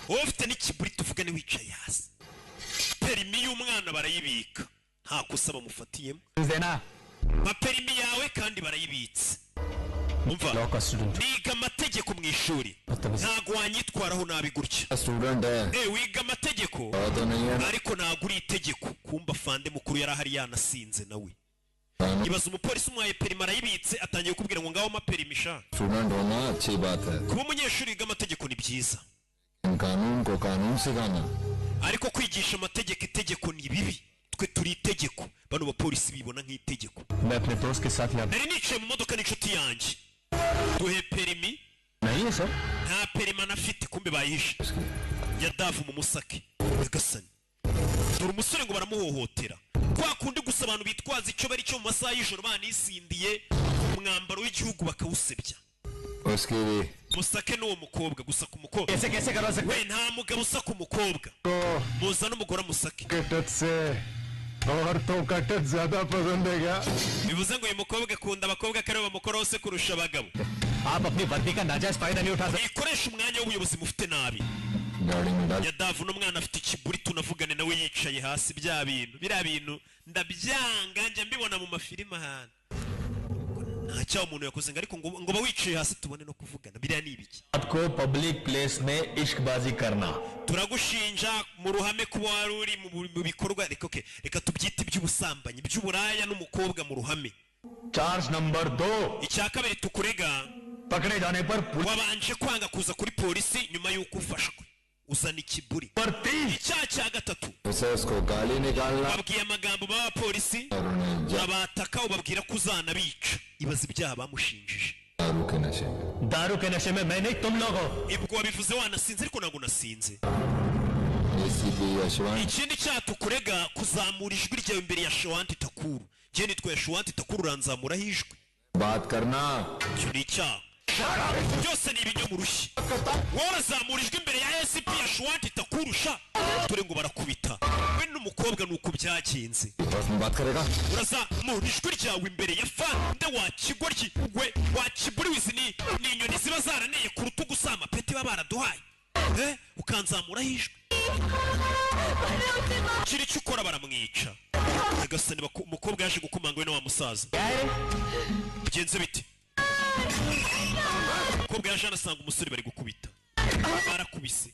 Wowe ufite n'ikiburi tuvugane wicaye hasi. Perimi y'umwana barayibika. Nta kosa bamufatiyemo. देना. Perimi yawe kandi barayibitse. umva law का student niga amategeko mu ishuri ntago wanyitwaraho nabi gutya student है wiga amategeko तो नहीं है ariko ntago uri itegeko kumba fande mukuru yari ahari yanasinze nawe ibaza umupolisi umwaye perima arayibitse atangiye kubwira ngo ngaho maperimisha student होना अच्छी बात है kuba umunyeshuri wiga amategeko ni byiza कानून को कानून सिखाना ariko kwigisha amategeko itegeko ni bibi twe turi itegeko bano bapolisi bibona nk'itegeko मैं अपने दोस्त के साथ यहाँ nari nicaye mu modoka n'inshuti yanjye duhe perimi नहीं है sir nta perima nafite kumbe bayihishe ya davu mu musake nyagasani dore umusore ngo baramuhohotera kwa kundi gusa abantu bitwaza icyo bari cyo mu masaha y'ijoro banisindiye umwambaro w'igihugu bakawusebya उसके लिए musake n'uwo mukobwa gusa ku mukobwa कैसे कैसे करा सकते we nta mugabo usa ku mukobwa तो muza n'umugore amusake touch से औरतों का टच ज्यादा पसंद है क्या bivuze ngo uyu mukobwa akunda abakobwa kare bamukoraho se kurusha abagabo आप अपनी वर्दी का नाजायज फायदा नहीं उठा सकते ikoresha umwanya w'ubuyobozi mufite nabi गाड़ी में डाल ya davu n'umwana afite ikiburi tunavugane nawe yicaye hasi bya bintu biriya bintu ndabyanga njya mbibona mu mafilime ahantu nta cyaha umuntu yakoze ngo ariko ngo ba wicaye hasi tubone no kuvugana biriya ni ibiki आपको public place में इश्कबाजी करना turagushinja mu ruhame kuba wari uri mu bikorwa reka tubyite iby'ubusambanyi by'uburaya n'umukobwa mu ruhame charge number 2 icya kabiri tukurega पकड़े जाने पर wabanje kwanga kuza kuri polisi nyuma y'uko ufashwe uzana ikiburi icyaha cya gatatu उसे उसको गाली निकालना babwiye amagambo b'abapolisi और उन्हें abataka ubabwira ko uzanabica ibaza ibyaha bamushinjije दारू के नशे में दारू के नशे में मैं नहीं तुम लोग हो ibwo wabivuze wanasinze ariko ntabwo nasinze ACP Yashwant ikindi cyaha tukurega kuzamura ijwi ryawe imbere ya showanti takuru njye nitwa showanti takuru uranzamuraho ijwi बात करना icyo ni icyaha byose ni ibinyamurushyi wowe urazamura ijwi imbere ya SCP ya showanti takurusha dore ngo barakubita we n'umukobwa ni uko byagenze और तुम बात करेगा urazamura ijwi ryawe imbere ya fande wakigoryi we wakiburiwizi ni inyoni ziba zaraneye ku rutugu si amapeti baba baraduhaye ukanzamuraho ijwi kiri icyo ukora baramwica nyagasani umukobwa yaje gukomanga we na wa musaza bigenze biti umukobwa yaje anasanga umusore bari gukubita barakubise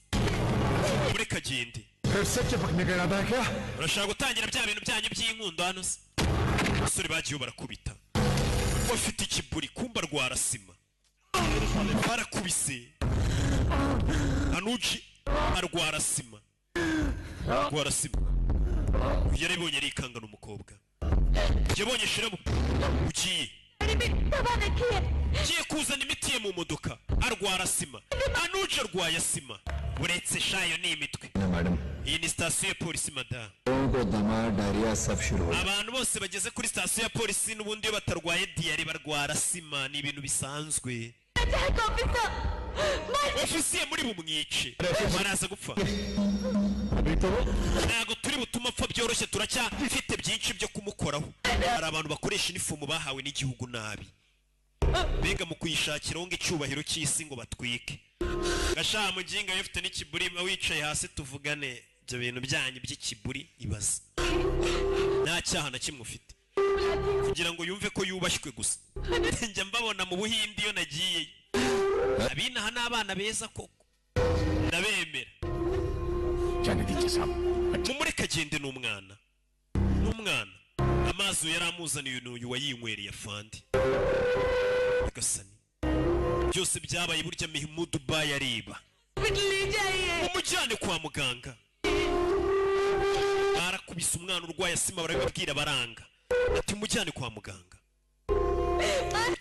mureka agende फिर से चिपकने का इरादा है क्या urashaka gutangira bya bintu byanyu by'inkundo hano se umusore bagiyeho barakubita bafite ikiburi kumba rwarasima barakubise anuji arwarasima rwarasima yarabonye arikangana umukobwa yabonye shiramo ugiye ugiye kuzana imiti ye mu modoka arwarasima anuji arwaye asima uretse shayo ni imitwe madam iyi ni sitasiyo ya polisi madamu लोगों को दमा डायरिया सब शुरू हो abantu bose bageze kuri sitasiyo ya polisi n'ubundi iyo batarwaye diyari barwara sima ni ibintu bisanzwe ofisiye muri bumwice baraza gupfa ntabwo turi butume apfa byoroshye turacyafite byinshi byo kumukoraho hari abantu bakoresha inifomu bahawe n'igihugu nabi mbega mu kuyishakiraho ngo icyubahiro cy'isi ngo batwike gashaha muginga yafite n'ikiburi wicaye hasi tuvugane ibyo bintu byanyu by'ikiburi ibaza nta cyaha na kimwe ufite kugira ngo yumve ko yubashywe gusa njya mbabona mu buhindi iyo nagiyeyo abinaha ni abana beza koko ndabemera जाने दीजिए साहब mumureke agende n'umwana amazi yari amuzaniye uyu wayinywereye afandi gasani byose byabaye burya Mihimudu Bayi areba umujyane kwa muganga barakubise umwana urwaye asima barabibabwira baranga ati mujyane kwa muganga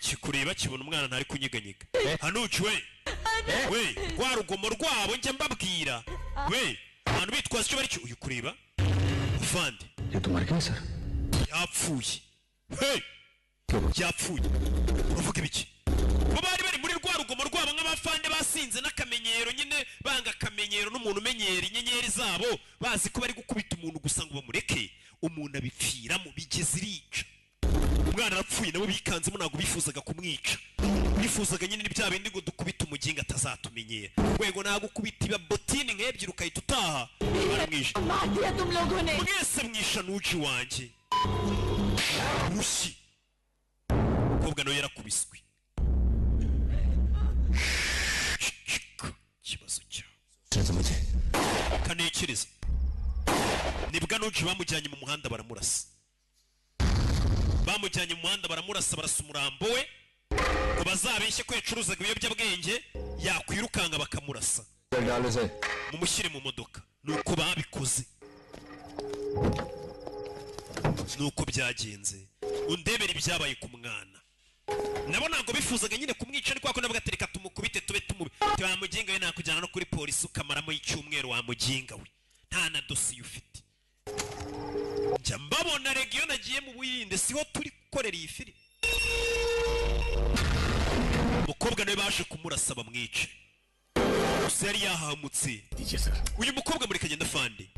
kikureba kibona umwana ntari kunyeganyega hanuci we rwa rugomo rwabo njya mbabwira we abantu bitwaza icyo bari cyo uyu kureba vande ये तो मर गया sir yapfuye yapfuye uravuga ibiki bo bari bari muri rwa rugomo rwabo nk'abafande basinze n'akamenyero nyine banga akamenyero n'umuntu umenyera inyenyeri zabo bazi ko bari gukubita umuntu gusa ngo bamureke umuntu abipfiramo bigeze irica umwana arapfuye nabo bikanzemo ntabwo bifuzaga kumwica bifuzaga nyine bya bindi ngo dukubite umuginga atazatumenyera wego ntabwo ukubita iba botine nk'ebyiri ukahita utaha baramwishe mwese mwisha nuji wanjye rushyi umukobwa nawe yarakubiswe Anuji bamujyanye mu muhanda baramurasa. Bamujyanye mu muhanda baramurasa, barasa umurambo we ngo bazabeshye ko yacuruzaga ibiyobyabwenge, yakwirukanga bakamurasa mumushyire mu modoka. Nuko babikoze, nuko byagenze. Undebera ibyabaye ku mwana. Nabo ntabwo bifuzaga nyine kumwica, ariko ako navuga atereka tumukubite tube wamuginga we, nakujyana no kuri polisi ukamaramo icyumweru wamuginga we, nta na dosiye ufite. Njya mbabona region agiye mu Buyinde, siho turi gukorera iyi filime. Umukobwa nawe baje kumurasa bamwice, gusa yari yahamutse. Uyu mukobwa muri Kagenda Fande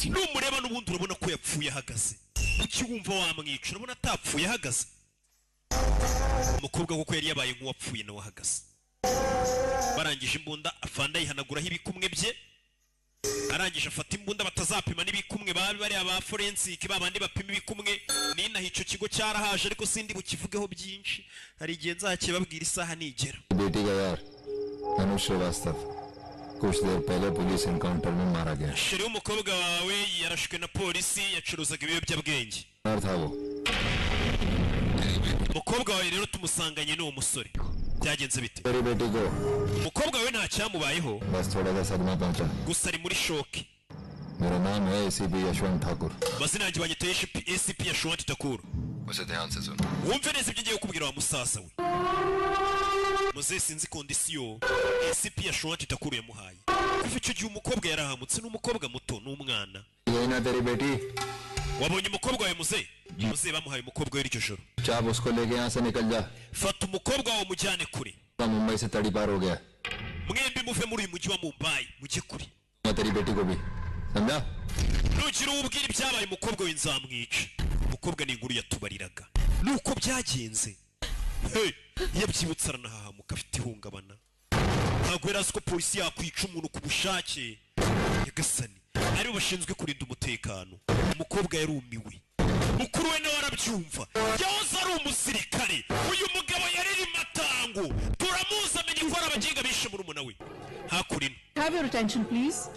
numureba n'ubundi urabona ko yapfuye ahagaze. Kuki wumva wamwica? Urabona atapfuye ahagaze. Umukobwa kuko yari yabaye nk'uwapfuye nawe ahagaze. Barangije imbunda Afande yihanaguraho ibikumwe bye, arangije afata imbunda batazapima n'ibikumwe, bari aba forensic babandi bapima ibikumwe. Nina hico kigo cyarahaje, ariko sindi bukivugeho byinshi, hari igihe nzakibabwira isaha nigera. बेटी का यार अनुज श्रीवास्तव कुछ देर पहले police encounter में मारा गया. Sheri umukobwa wawe yarashwe na polisi, yacuruzaga ibiyobyabwenge. था वो. Umukobwa wawe rero tumusanganye n'uwo musore. Byagenze bite? तेरी बेटी को Umukobwa wawe nta cyamubayeho, बस थोड़ा सा सदमा पहुंचा. gusa ari muri shoki. मेरा नाम है ACP Yashwant Thakur. Mazina yanjye banyiteye ACP Yashwant Takuru. उसे ध्यान से सुन. Wumve neza ibyo ngiye kukubwira wa musaza we. Muze sinzi kondisiyo ACP Yashwant Takuru yamuhaye. Kuva icyo gihe umukobwa yarahamutse, n'umukobwa muto n'umwana. ये ना तेरी बेटी. Wabonye umukobwa wawe muze? Muze bamuhaye umukobwa we iryo joro. चाप उसको लेके यहाँ से निकल जा. Fata umukobwa wawe mujyane kure. Mumbai से तड़ी पार हो गया. Mwembi muve muri uyu mujyi wa Mumbai mujye kure. मैं तेरी बेटी को भी. समझा? Nugira ubwira ibyabaye umukobwa we nzamwica. Umukobwa ni inkuru yatubariraga. Nuko byagenze. Hey, yabyibutsa aranahahamuka afite ihungabana. Ntabwo yari azi ko polisi yakwica umuntu ku bushake. Nyagasani, aribo bashinzwe kurinda umutekano. Umukobwa yarumiwe. Mukuru we nawe arabyumva. Yahoze ari umusirikare. Uyu mugabo yariri matango. Turamuzi amenye ko ari abaginga bishe murumuna we. Hakurino. Have your attention, please.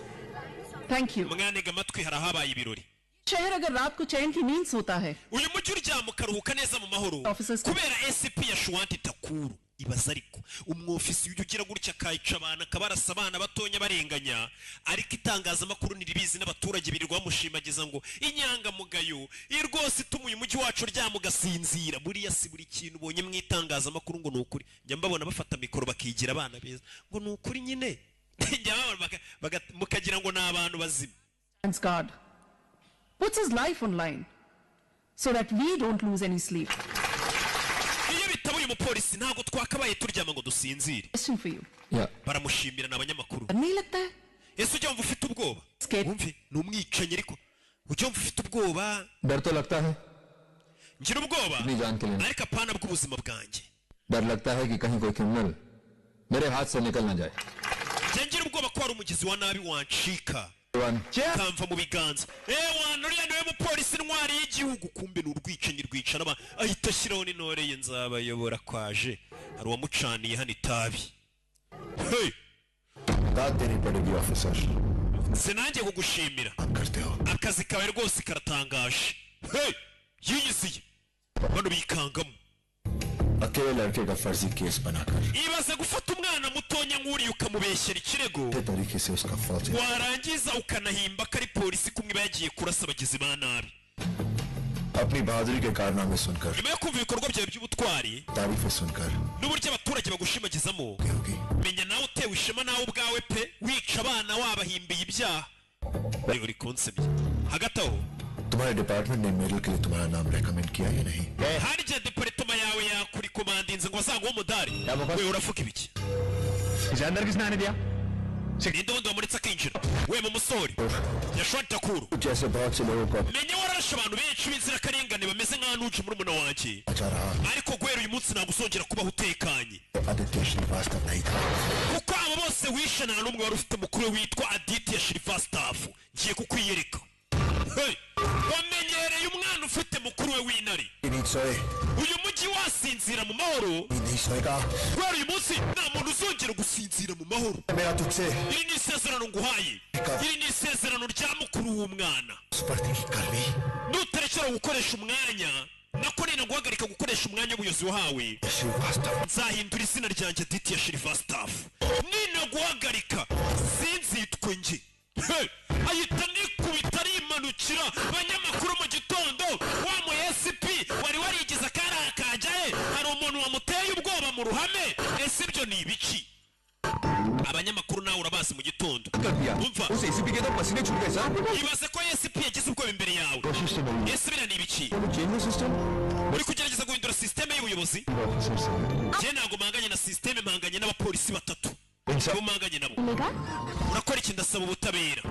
Thank you. Mwanega amatwi harahabaye ibirori. शहर अगर रात को चैन की नींद सोता है, Uyu mujyi uryama ukaruhuka neza mu mahoro Officers- kubera ACP Yashwant Takuru. Ibaza ariko umwofisi ugira gutya akayica abantu, akabarasa abana batonya barenganya, ariko itangazamakuru niribizi n'abaturage birirwa bamushimagiza ngo inyangamugayo rwose ituma uyu mujyi wacu uryama ugasinzira. Buriya si buri kintu ubonye mu itangazamakuru ngo ni ukuri. Njya mbabona bafata mikoro bakigira abana beza ngo ni ukuri nyine. Njya mbabona mukagira ngo ni abantu bazima. Thanks God, puts his life on line so that we don't lose any sleep. Iyo bitaba uyu mupolisi ntabwo twakabaye turyama ngo dusinzire. Question for you. या Baramushimira n'abanyamakuru. नहीं लगता है Ese ujya wumva ufite ubwoba? Scared. Wumve ni umwicanyi ariko ujya wumva ufite ubwoba? डर तो लगता है. Ngira ubwoba अपनी जान के लिए. ariko apana bw'ubuzima bwanjye. डर लगता है कि कहीं कोई क्रिमिनल मेरे हाथ से निकल ना जाए. Njye ngira ubwoba ko hari umugizi wa nabi wancika kamva mu biganza. Wana uriya niwe mupolisi ntwari y'igihugu, kumbe ni urwicanyi rwica n'aba ahita ashyiraho n'intore ye nzabayobora kwaje. Hari uwamucaniye hano itabi. Hey, दाद देनी पड़ेगी officer. sinanjye kugushimira. आप करते हो. Akazi kawe rwose karatangaje. Hey, yiyiziye bano bikangamo. अकेले लड़के का फर्जी केस बनाकर Ibaze gufata umwana mutonya nk'uriya ukamubeshyera ikirego, अच्छे तरीके से उसका फौज warangiza ukanahimba ko ari polisi kumwe bagiye kurasa abagizi ba nabi. अपनी बहादुरी के कारनामे सुनकर Nyuma yo kumva ibikorwa byawe by'ubutwari तारीफें सुनकर n'uburyo abaturage bagushimagizamo, होगी. menya nawe utewe ishema nawe ubwawe pe, wica abana wabahimbiye ibyaha. Reba uri konsebye. Hagati aho तुम्हारे डिपार्टमेंट ने मेडल के लिए तुम्हारा नाम रेकमेंड किया या नहीं? hari igihe deparitoma yawe yakurikomandinze ngo bazanguhe umudari. We uravuga ibiki? इसे अंदर किसने आने दिया? Ninde wundi wamuritse akinjira? We mu musore Yashwant Takuru. जैसे बहुत से लोगों को Menya warashe abantu benshi b'inzirakarengane bameze nka Anuji murumuna wanjye, बचा रहा ariko guhera uyu munsi ntabwo uzongera kubaho utekanye, Aditya श्रीवास्तव नहीं था. kuko abo bose wishe nta n'umwe wari ufite mukuru we witwa Aditya Shrivastava. Ngiye kukwiyereka. Hey, wamenyereye umwana ufite mukuru we w'intare. सोए Uyu umujyi wasinzira mu mahoro kubera uyu munsi nta muntu uzongera gusinzira mu mahoro. iri ni isezerano nguhaye, iri ni isezerano rya mukuru w'umwana. nutarekera gukoresha umwanya nako nina guhagarika gukoresha umwanya w'ubuyobozi wahawe, nzahindura izina ryanjye Aditya Shrivastava. nina guhagarika sinzitwe nge. ahita nikubita arimanukira. abanyamakuru mu gitondo wa mu SP wari warigize akari akajaye, hari umuntu wamuteye ubwoba mu ruhame. ese ibyo ni ibiki? abanyamakuru nawe urabazi mu gitondo. umva ibaze ko SP yagize ubwoba imbere yawe. ese biriya ni ibiki? uri kugerageza guhindura sisiteme y'ubuyobozi? njye ntabwo mpanganye na sisiteme, mpanganye n'abapolisi batatu. nibo mpanganye nabo. urakora iki? ndasaba ubutabera.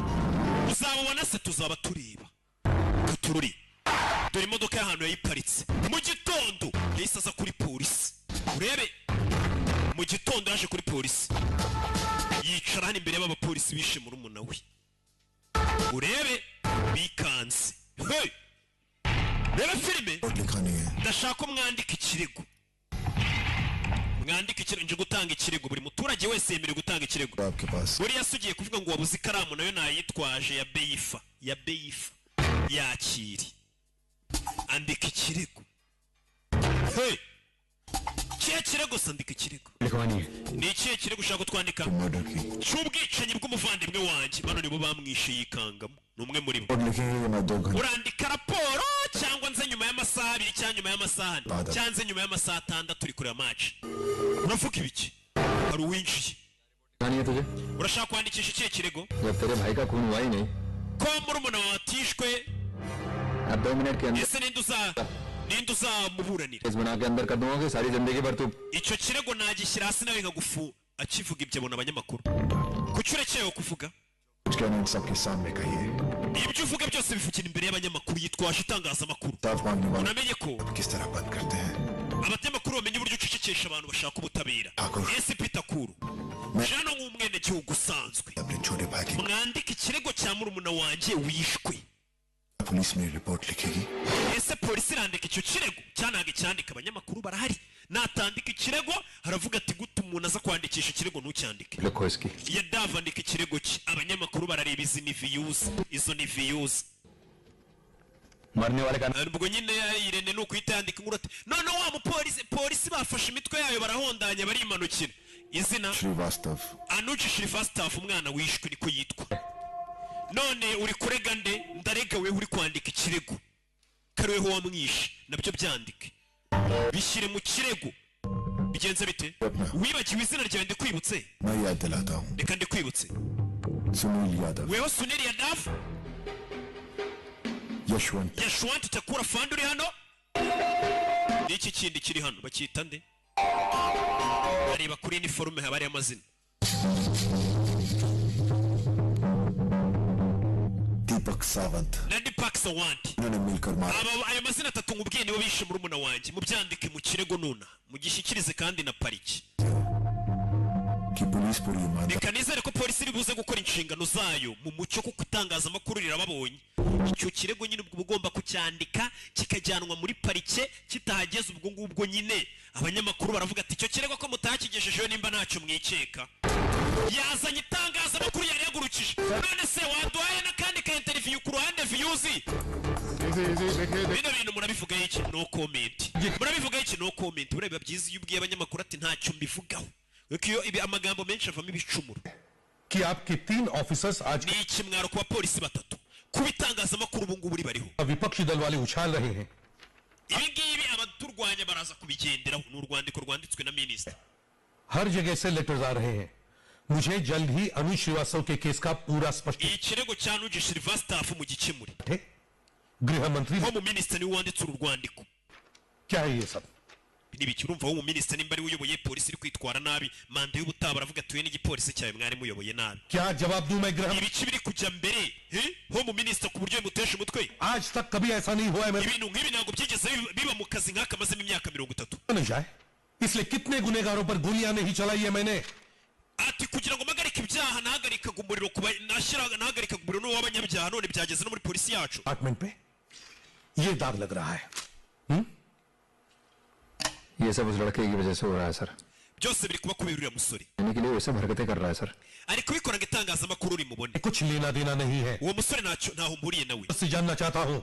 uzabubona se tuzaba tureba katururi. dore imodoka y'ahantu yayiparitse mu gitondo, yahise aza kuri polisi. urebe mu gitondo yaje kuri polisi, yicara hano imbere y'abapolisi bishe murumuna we. urebe bikanze. reba filime. ndashaka ko mwandika ikirego. mwandika ikirego. nje gutanga ikirego. buri muturage wese yemerewe gutanga ikirego. buriya se ugiye kuvuga ngo wabuze ikaramu nayo nayitwaje ya Beifa, ya Beifa yakiri. andika ikirego. kihe kirego? sandika ikirego. ni ikihe kirego ushaka twandika? cy'ubwicanyi bw'umuvandimwe wanjye. bano nibo bamwishe yikangamo, ni umwe muri bo. urandika raporo cyangwa nze nyuma y'amasaha 2 cyangwa nyuma y'amasaha 4 cyangwa nze nyuma y'amasaha 6 turi kureba match? uravuga ibiki? hari uwinjiye. urashaka kwandikisha ikihe kirego? ko murumuna wawe atishwe. ese ninde uzamuburanira? icyo kirego nagishyira hasi nawe nkagufu. akivuga ibyo abona abanyamakuru. kuki urekewe kuvuga? ibyo uvuga byose bivugira imbere y'abanyamakuru. yitwaje itangazamakuru. unamenye ko abanyamakuru bamenye uburyo ucecekesha abantu bashaka ubutabera. ese Pitakuru jano nk'umwenegihugu usanzwe, mwandika ikirego cya murumuna wanjye wishwe. ese polisi irandika icyo kirego cyanaga icyandika? abanyamakuru barahari. natandika ikirego haravuga ati gute umuntu aza kwandikisha ikirego ntucyandike? ya Dava andika ikirego cye. abanyamakuru barareba izi ni views, izo ni views. ubwo nyine Irene nuko yitandika inkuru ati none wa polisi bafashe imitwe yayo barahondanya barimanukira. izina Anuj Shrivastava, umwana wishwe niko yitwa. none uri kurega nde? ndarega wewe uri kwandika ikirego. kariweho wamwishe nabyo byandike, bishyire mu kirego. bigenze bite? wibagiwe izina ryawe ndikwibutse? reka ndikwibutse. wewe Sunil Yadav, Yashwant Thakur Fund uri hano. n'iki kindi kiri hano bacyita nde? areba kuri uniforme haba ari amazina. na Deepak Sawant. ayo mazina atatu ngubwiye nibo bishe murumuna wanjye. mubyandike mu kirego nuna mugishyikirize kandi na pariki. reka nizere ko polisi iri buze gukora inshingano zayo mu mucyo, kuko itangazamakuru rirababonye. icyo kirego nyine ubwo ugomba kucyandika kikajyanwa muri parike. kitahageze ubwo ngubwo nyine abanyamakuru baravuga ati icyo kirego ko mutakigejejeho nimba ntacyo mwikeka. yazanye itangazamakuru yari yagurukije. none se waduhaye n'akandi ka interview ku ruhande views? bino bintu murabivugaho iki? no comment. murabivugaho iki? no comment. bureba byiza iyo ubwiye abanyamakuru ati ntacyo mbivugaho. iyo amagambo menshi avamo ibicumuro. ni ikimwaro ku bapolisi batatu kuba itangazamakuru ubu ngubu bariho. ibi ngibi abaturwanya baraza kubigenderaho. ni urwandiko rwanditswe na minisitiri. हर जगह से लेटर्स आ रहे हैं. मुझे जल्द ही अनुज श्रीवास्तव के केस का पूरा स्पष्ट. ikirego cya Anuj Shrivastava mu gikemure. गृह मंत्री ho mu minisitiri wanditse uru rwandiko. क्या है ये सब? nibiki urumva wo mu minisitiri nimba ari uyoboye polisi iri kwitwara nabi. manda y'ubutaba baravuga ati we n'igipolisi cyawe mwari muyoboye nabi. क्या जवाब दूं मैं गृह? ibiki biri kujya mbere ho mu minisitiri ku buryo bimutesha umutwe. आज तक कभी ऐसा नहीं हुआ है. ibintu nk'ibi ntabwo byigeze biba mu kazi nk'aka mazemo imyaka 30. नहीं जाए इसलिए कितने गुनहगारों पर गोलियां नहीं चलाई है मैंने. ati kugira ngo mpagarike ibyaha nahagarikaga umuriro nahagarikaga umuriro w'abanyabyaha none byageze no muri polisi yacu. Department पे ये दाग लग रहा है. ये सब उस लड़के की वजह से हो रहा है sir byose biri kuba kubera uriya musore यानी कि लिए वो सब हरकतें कर रहा है sir ari kubikora ngo itangazamakuru rimubone कुछ लेना देना नहीं है uwo musore ntaho mburiye nawe बस जानना चाहता हूँ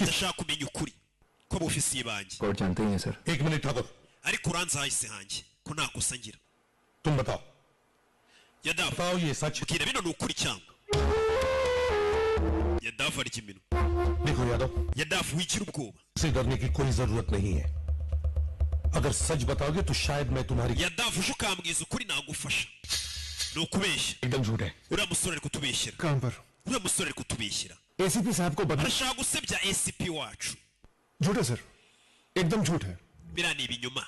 ndashaka kumenya ukuri ko abofisiye banjye court जानते ही हैं सर 1 मिनट Thakur ariko uranze hahise hanjye ko nta kosa ngira तुम बताओ Yadafu बताओ ये सच mbwira bino ni ukuri cyangwa Yadafu arya imino देखो यादव Yadafu wigira ubwoba से डरने की कोई जरूरत नहीं है अगर सच बताओगे तो शायद मैं तुम्हारी Yadafu uje ukambwiza ukuri nagufasha ni ukubeshya एकदम झूठ है uriya musore ari kutubeshyera कहां पर uriya musore ari kutubeshyera ACP साहब को बदला arashaka gusebya ACP wacu झूठ है सर एकदम झूठ है biriya ni ibinyoma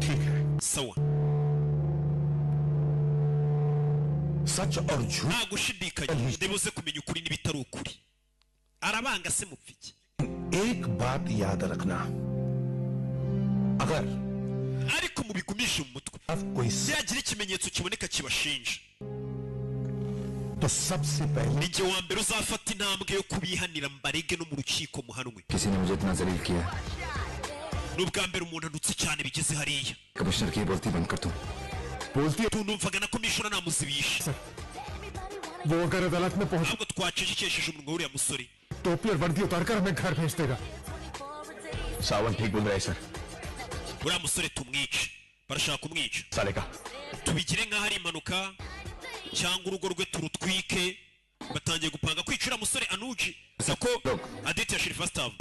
ठीक है sawa सच और झूठ nta gushidikanya ndibuze kumenya ukuri n'ibitari ukuri arabanga se mupfiki एक बात याद रखना अगर ariko mubigumishe mu mutwe अब कोई byagira ikimenyetso kiboneka kibashinja तो सबसे पहले ninjye wa mbere uzafata intambwe yo kubihanira mbarege no mu rukiko muhanwe किसी ने मुझे इतना जलील किया n'ubwa mbere umuntu anutse cyane bigeze hariya commissioner की बोलती बंद कर दूं बोलती tunumvaga na komishona namuzibisha वो अगर अदालत में पहुंच ntabwo twacecekesheje umunwa w'uriya musore टोपी और वर्दी उतारकर हमें घर भेज देगा सावन ठीक बोल रहा है sir uriya musore tumwice barashaka kumwica साले का tubigire nk'aho ari impanuka cyangwa urugo rwe turutwike batangiye gupanga kwica uriya musore anuji gusa ko aditya shirifastavu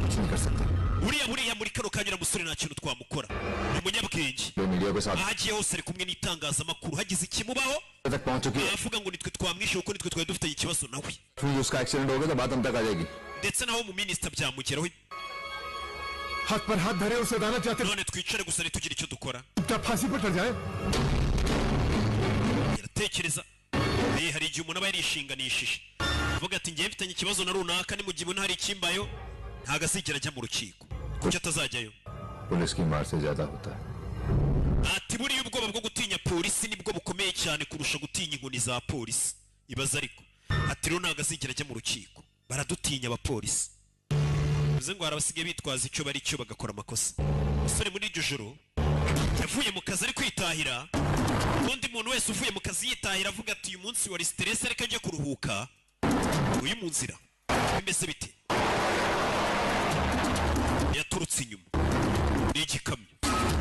कुछ नहीं कर सकते buriya muri kano kanya uriya musore nta kintu twamukora ni umunyabwenge जो मीडिया के साथ aho agiye hose ari kumwe n'itangazamakuru hagize ikimubaho तक पहुंच चुकी है aravuga ngo nitwe twamwishe kuko nitwe twari dufitanye ikibazo nawe फिर उसका एक्सीडेंट हो गया तो बात हम तक आ जाएगी ndetse naho mu minisita byamugeraho हाथ पर हाथ धरे उसे अदालत जाते none twicare gusa ntitugire icyo dukora क्या फांसी पर चढ़ जाए iratekereza hari igihe umuntu aba yarishinganishije avuga ati ngiye mfitanye ikibazo na runaka nimugihe ubona hari ikimbayo ntago azigera ajya mu rukiko kuki atazajyayo police की मार से ज्यादा होता है ati buriya ubwoba bwo gutinya polisi nibwo bukomeye cyane kurusha gutinya inkoni za polisi ibaza ariko ati rero ntago azigera ajya mu rukiko baradutinya abapolisi bivuze ngo hari abasigaye bitwaza icyo bari cyo bagakora amakosa umusore muri iryo joro yavuye mu kazi ari kwitahira undi muntu wese uvuye mu kazi yitahira avuga ati uyu munsi wari stress reka njye kuruhuka uyu mu nzira bimeze bite yaturutse inyuma ni igikamyo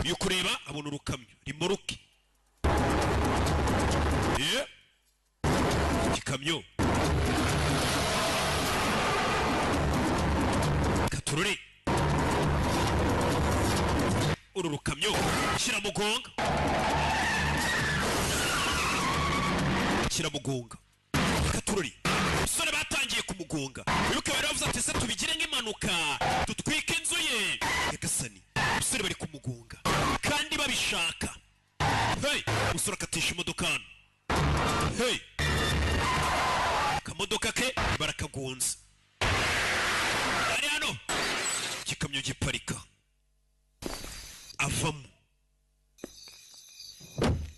iyo kureba abona urukamyo rimuruke igikamyo katurore uru rukamyo kiramugonga katurore umusore batangiye kumugonga wibuke bari bavuze ati se tubigire nk'impanuka dutwike inzu ye nyagasani umusore bari kumugonga kandi babishaka hey umusore akatisha imodoka hano hey akamodoka ke barakagonze ari hano igikamyo giparika avamo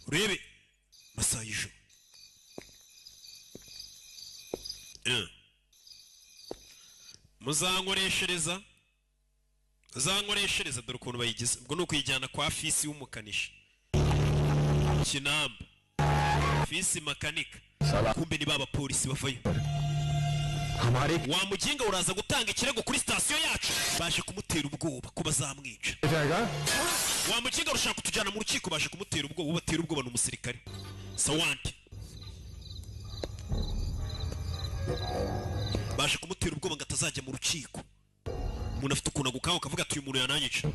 urebe masaha y'ijoro muzankoreshereza dore ukuntu bayigize ubwo ni ukuyijyana kwa fisi w'umukanishi kinamba fisi makanika kumbe ni baba polisi bavayo wa muginga uraza gutanga ikirego kuri sitasiyo yacu baje kumutera ubwoba ko bazamwica wa muginga urushaka kutujyana mu rukiko baje kumutera ubwoba ubatera ubwoba ni umusirikare sawandi baje kumutera ubwoba ngo atazajya mu rukiko umuntu afite ukuntu agukaho akavuga ati uyu muntu yananyica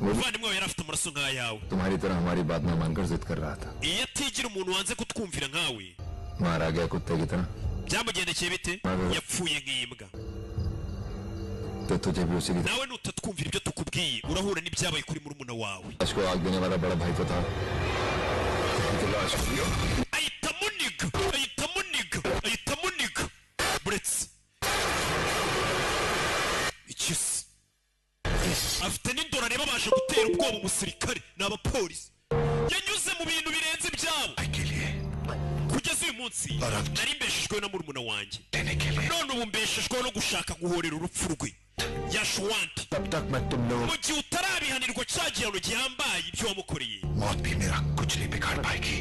umuvandimwe wawe yari afite amaraso nk'ayawe तुम्हारी तरह हमारी बात न मानकर जिद कर रहा था iyo atigira umuntu wanze kutwumvira nkawe मारा गया कुत्ते की तरह byamugendekeye bite yapfuye nk'imbwa तो तुझे भी उसी की nawe nutatwumvira ibyo tukubwiye urahura n'ibyabaye kuri murumuna wawe लाश को आग देने वाला बड़ा भाई तो था ahita muniga buretse ikisi afite n'indora reba baje gutera ubwoba umusirikare n'abapolisi yanyuze mu bintu birenze ibyabo kugeza uyu munsi nari mbeshejweho na murumuna wanjye none ubu mbeshejweho no gushaka guhorera urupfu rwe yashwant तब तक मैं तुम लोग mu gihe utarabihanirwa cya gihano gihambaye ibyo wamukoreye मौत भी मेरा कुछ नहीं बिगाड़ पाएगी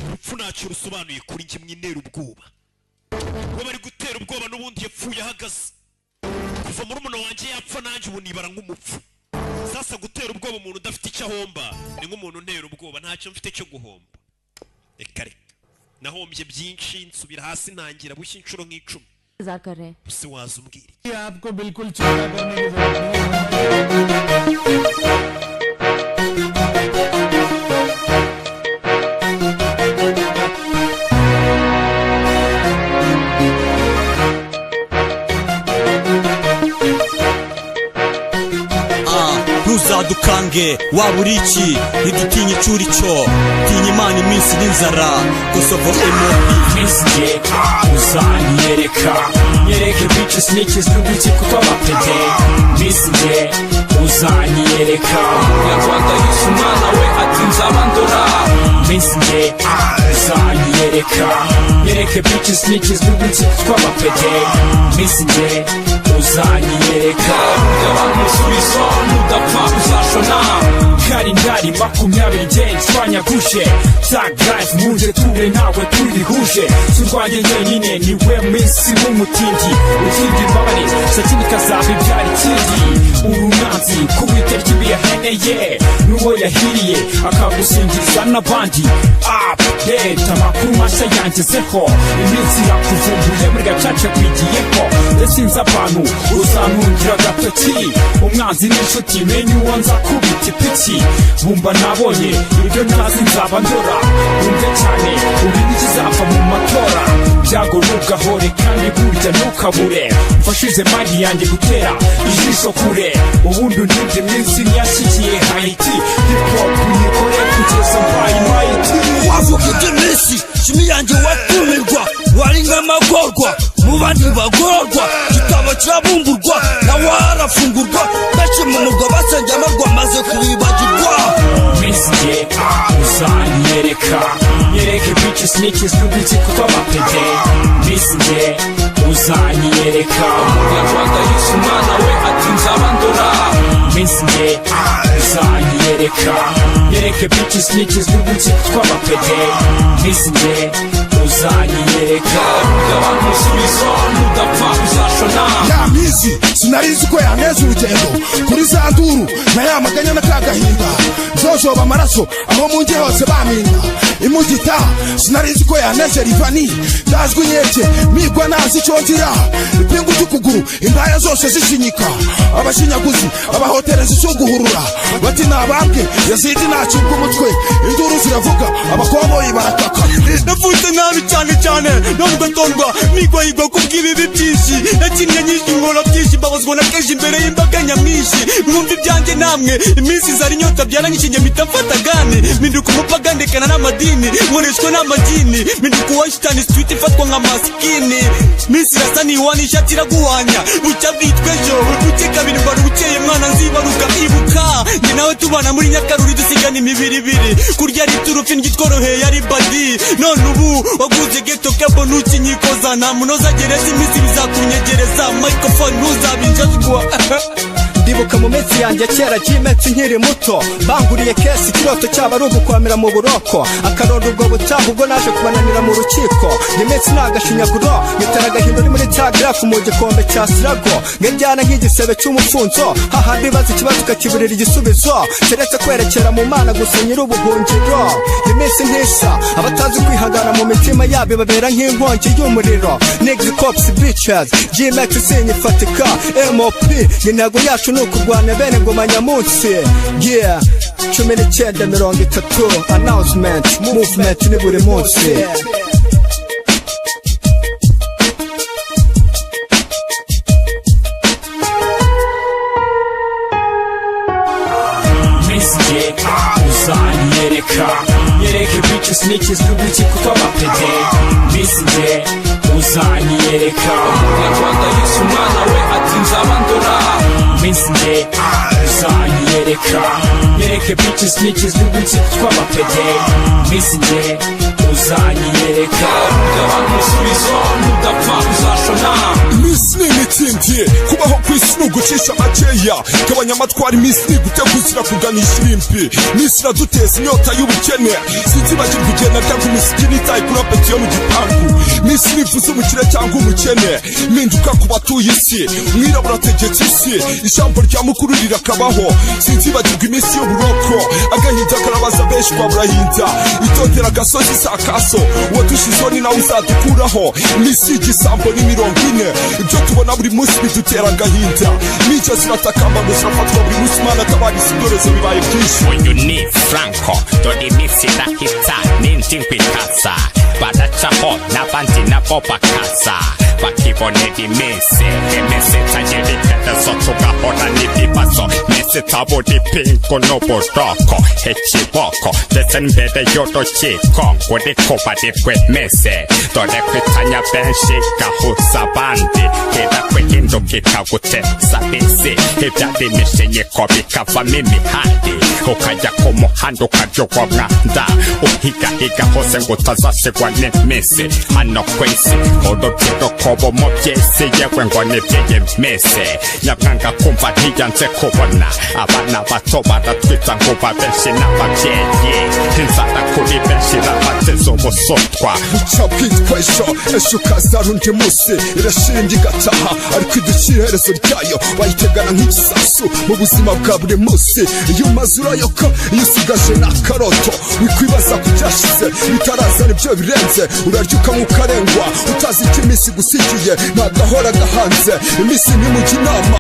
urupfu ntacyo rusobanuye kuri njye mwintera ubwoba uwo bari gutera ubwoba n'ubundi yapfuye ahagaze kuva muri umuntu wanjye yapfa nanjye ubu nibara nk'umupfu sasa gutera ubwoba umuntu udafite icyo ahomba ni nk'umuntu untera ubwoba ntacyo mfite cyo guhomba reka reka nahombye byinshi nsubira hasi ntangira bushya inshuro nk'icumi इंतजार कर रहे हैं use waza umbwira आपको बिल्कुल चिंता करने की जरूरत ntuzadukange waba uri iki ntidutinye icyuri cyo tinya imana iminsi n'inzara kosovo MOP Misje uzanyereka nyereke bitches snitches n'udukiko tw'amapede Misje uzanyereka umunyarwanda yise umwana we ati nzabandora Misje uzanyereka nyereke bitches snitches n'udukiko tw'amapede Misje uzanyereka umusubizo n'udapfa uzashona kalendari 20 days twanyaguje tag life muje tube nawe turihuje surwanye nyine niwe minsi w'umutindi utindi mbabare sakini kazabe byari kindi urunanzi kubita ry'ibiyaheneye nuwo yahiriye akagusingiriza n'abandi update amakuru mashya yangezeho iminsi yakuvumbuye muri gacaca kwigiyeho yasinze abantu uzantungira agatoki umwanzi n'inshuti menye uwo nza kubita ipiki bumva nabonye ibyo ntazi nzaba ndora wumve cyane uri n'ikizava mu matora byago ntugahore kandi burya ntukabure mfashize magi yanjye gutera ijisho kure ubundi undinde iminsi ntiyashyigiye Haiti hip hop uyikore kugeza mbaye mighty wavuga iby'iminsi shimi yanjye watumirwa wari nk'amagorwa mu bandi bagorwa igitabo kirabumburwa nawe arafungurwa benshi mu murwa basengera amarwa maze kubibagirwa Misje uzanyereka nyereke bitches snitches n'udukiko tw'amapede Misje uzanyereka umunyarwanda yise umwana we ati nzabandora Misje uzanyereka nyereke bitches snitches n'udukiko tw'amapede Misje uzanyereka abantu umusubizo n'udapfa uzashona ya mizi sinarizi ko yaneza urugendo kuri za nduru na ya maganya n'akagahinda nzojoba amaraso aho mu nge hose baminda imugita sinarizi ko yaneze rivani ndazwi nyeke migwa nazi icyo nzira ipingu ry'ukuguru indaya zose zishinyika abashinyaguzi abahotereza isuguhurura bati nabambwe yazidi nacibwa umutwe induru ziravuga abakoboyi barataka navutse nabi cyane none ugatondwa migwa yigwa kubw'ibibi byinshi nakinnye nyinshi inkora byinshi mbabazwa na kenshi imbere y'imbaga nyamwinshi mwumva ibyanjye namwe iminsi zari inyota byaranyishinge mpita mfata gane mpinduka umupagani ndekana n'amadini nkoreshwa n'amagini mpinduka uwa shitani street ifatwa nka masikini minsi irasa n'iwana ishati iraguhanya bucya bwitwa ejo buke kabiri mbara bukeye mwana nzibaruka ibuka njye nawe tubana muri Nyakaruri dusigana imibiri ibiri kurya ari turufi ngitworoheye ari badi none ubu waguze geto kabo ntukinyikoza nta munoza gereza iminsi bizakunyegereza microphone ntuzabinjazwa ndibuka mu minsi yanjye kera G-Max nkiri muto banguriye kesi ikiroto cyaba ari ugukwamira mu buroko akarondo ubwo butaha ubwo naje kubananira mu rukiko iminsi ni agashinyaguro nyitera agahindo uri muri tagrafu mu gikombe cya sirago ngenjyana nk'igisebe cy'umufunzo hahandi bibaza ikibazo ukakiburira igisubizo keretse kwerekera mu mana gusa nyiri ubuhungiro iminsi ntisa abatazi kwihangana mu mitima yabo babera nk'inkongi y'umuriro nigga cops bitches G-Max sinyifatika MOP intego yacu ni ukurwanya bene ngoma nyamunsi yeah 1930 announcement movement ni buri munsi Misje uzanyereka nyereke bitches snitches n'udukiko tw'amapede Misje uzanyereka umunyarwanda yise umwana we ati nzabandora Misje uzanyereka nyereke nyereke bitches snitches n'udutsiko tw'amapede Miss nje uzanyereka umusubizo mudapfa uzashona Miss ni imitsindiye kubaho ku isi ni ugucisha makeya gabanya amatwara Miss ni guteguzira kuganisha irimbi Miss iraduteza inyota y'ubukene sinzibagirwa igihe naryaga umusigini itaye kuri apeti yo mu gipangu Miss nivuze umukire cyangwa umukene mpinduka ku batuye isi umwirabura ategetse isi ijambo rya mukuru rirakabaho sinzibagirwa iminsi y'uburoko agahinda karabaza benshi kwa burahinda itondera agasozi sakaso uwadushizeho ni nawe uzadukuraho Miss y'igisambo ni 40 ibyo tubona buri munsi bidutera agahinda n'icyo ziratakamba ngo zirafatwa buri munsi Imana atabariza ibyorezo bibaye byinshi uyu ni Franco dore iminsi irahita n'indi kwikasa baracaho n'abandi nabo bakaza bakibonera iminsi itagira itekerezo tugahora n'ibibazo Miss itabura ipingu n'uburoko ikiboko ndetse n'imbere y'urukiko ngo ariko baribwemeze dore kwitanya benshi gahuza abandi hera kwihinduka ikaguteza bisi ibyari imishinyiko bikavamo imihari ukajya ku muhanda ukaryoga mwanda uhigahiga hose ngo utazasigwa n'iminsi hano ku isi urubyiruko bo mu by'isi yewe ngo n'iby'iyi minsi nyamwanga kumva ntiyanze kubona abana bato baratwita ngo babenshi n'ababyeyi inzara kuri benshi irabateza ubusutwa buca bwitwa ejo ukazara undi munsi irashinga igataha ariko idukira iherezo ryayo bayitegana nk'igisasu mu buzima bwa buri munsi iyo umaze urayoka iyo usigaje n'akaroto wikwibaza ku byashize bitarazana ibyo birenze uraryuka nk'ukarengwa utazi icyo iminsi gusigiye ntagahora gahanze iminsi ntimujya inama